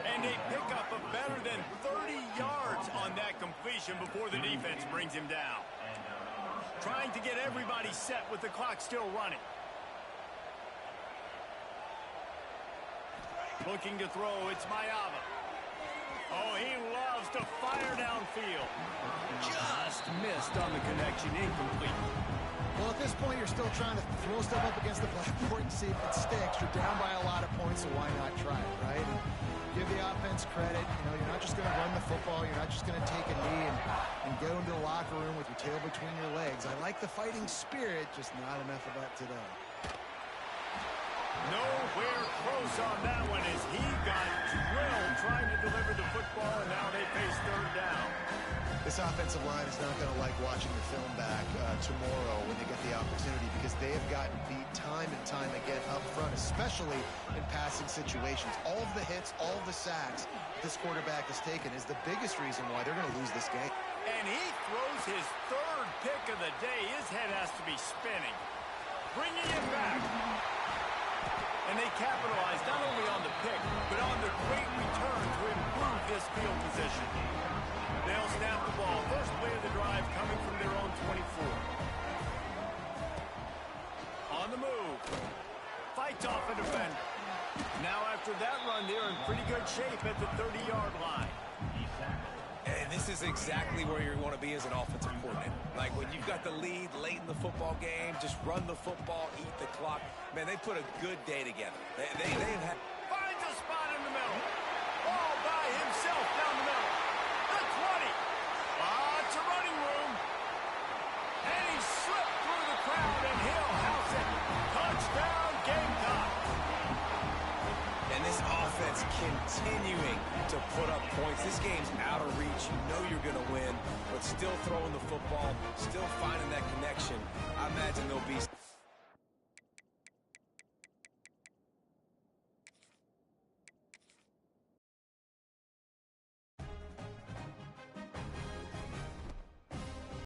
And they pick up a better than 30 yards on that completion before the defense brings him down. Trying to get everybody set with the clock still running. Looking to throw, it's Mayava. Oh, he loves to fire downfield. Just missed on the connection, incomplete. Well, at this point, you're still trying to throw stuff up against the blackboard and see if it sticks. You're down by a lot of points, so why not try it, right? And give the offense credit. You're not just going to run the football. You're not just going to take a knee and go into the locker room with your tail between your legs. I like the fighting spirit, just not enough of that today. Nowhere close on that one as he got drilled trying to deliver the football, and now they face 3rd down. This offense defensive line is not going to like watching the film back tomorrow when they get the opportunity, because they have gotten beat time and time again up front, especially in passing situations. All of the hits, all of the sacks this quarterback has taken is the biggest reason why they're going to lose this game. And he throws his third pick of the day. His head has to be spinning. Bringing it back. And they capitalize not only on the pick, but on the great return to improve this field position. They'll snap the ball. First play of the drive coming from their own 24. On the move. Fights off a defender. Now after that run, they're in pretty good shape at the 30-yard line. And this is exactly where you want to be as an offensive coordinator. Like when you've got the lead late in the football game, just run the football, eat the clock. Man, they put a good day together. They've had... Finds a spot in the middle. All by himself down the middle. The 20. Lots of running room. And he slipped through the crowd, and he'll house it. Touchdown, Gamecock. And this offense continuing to put up points. This game's out of reach. You know you're going to win, but still throwing the football, still finding that connection. I imagine there'll be...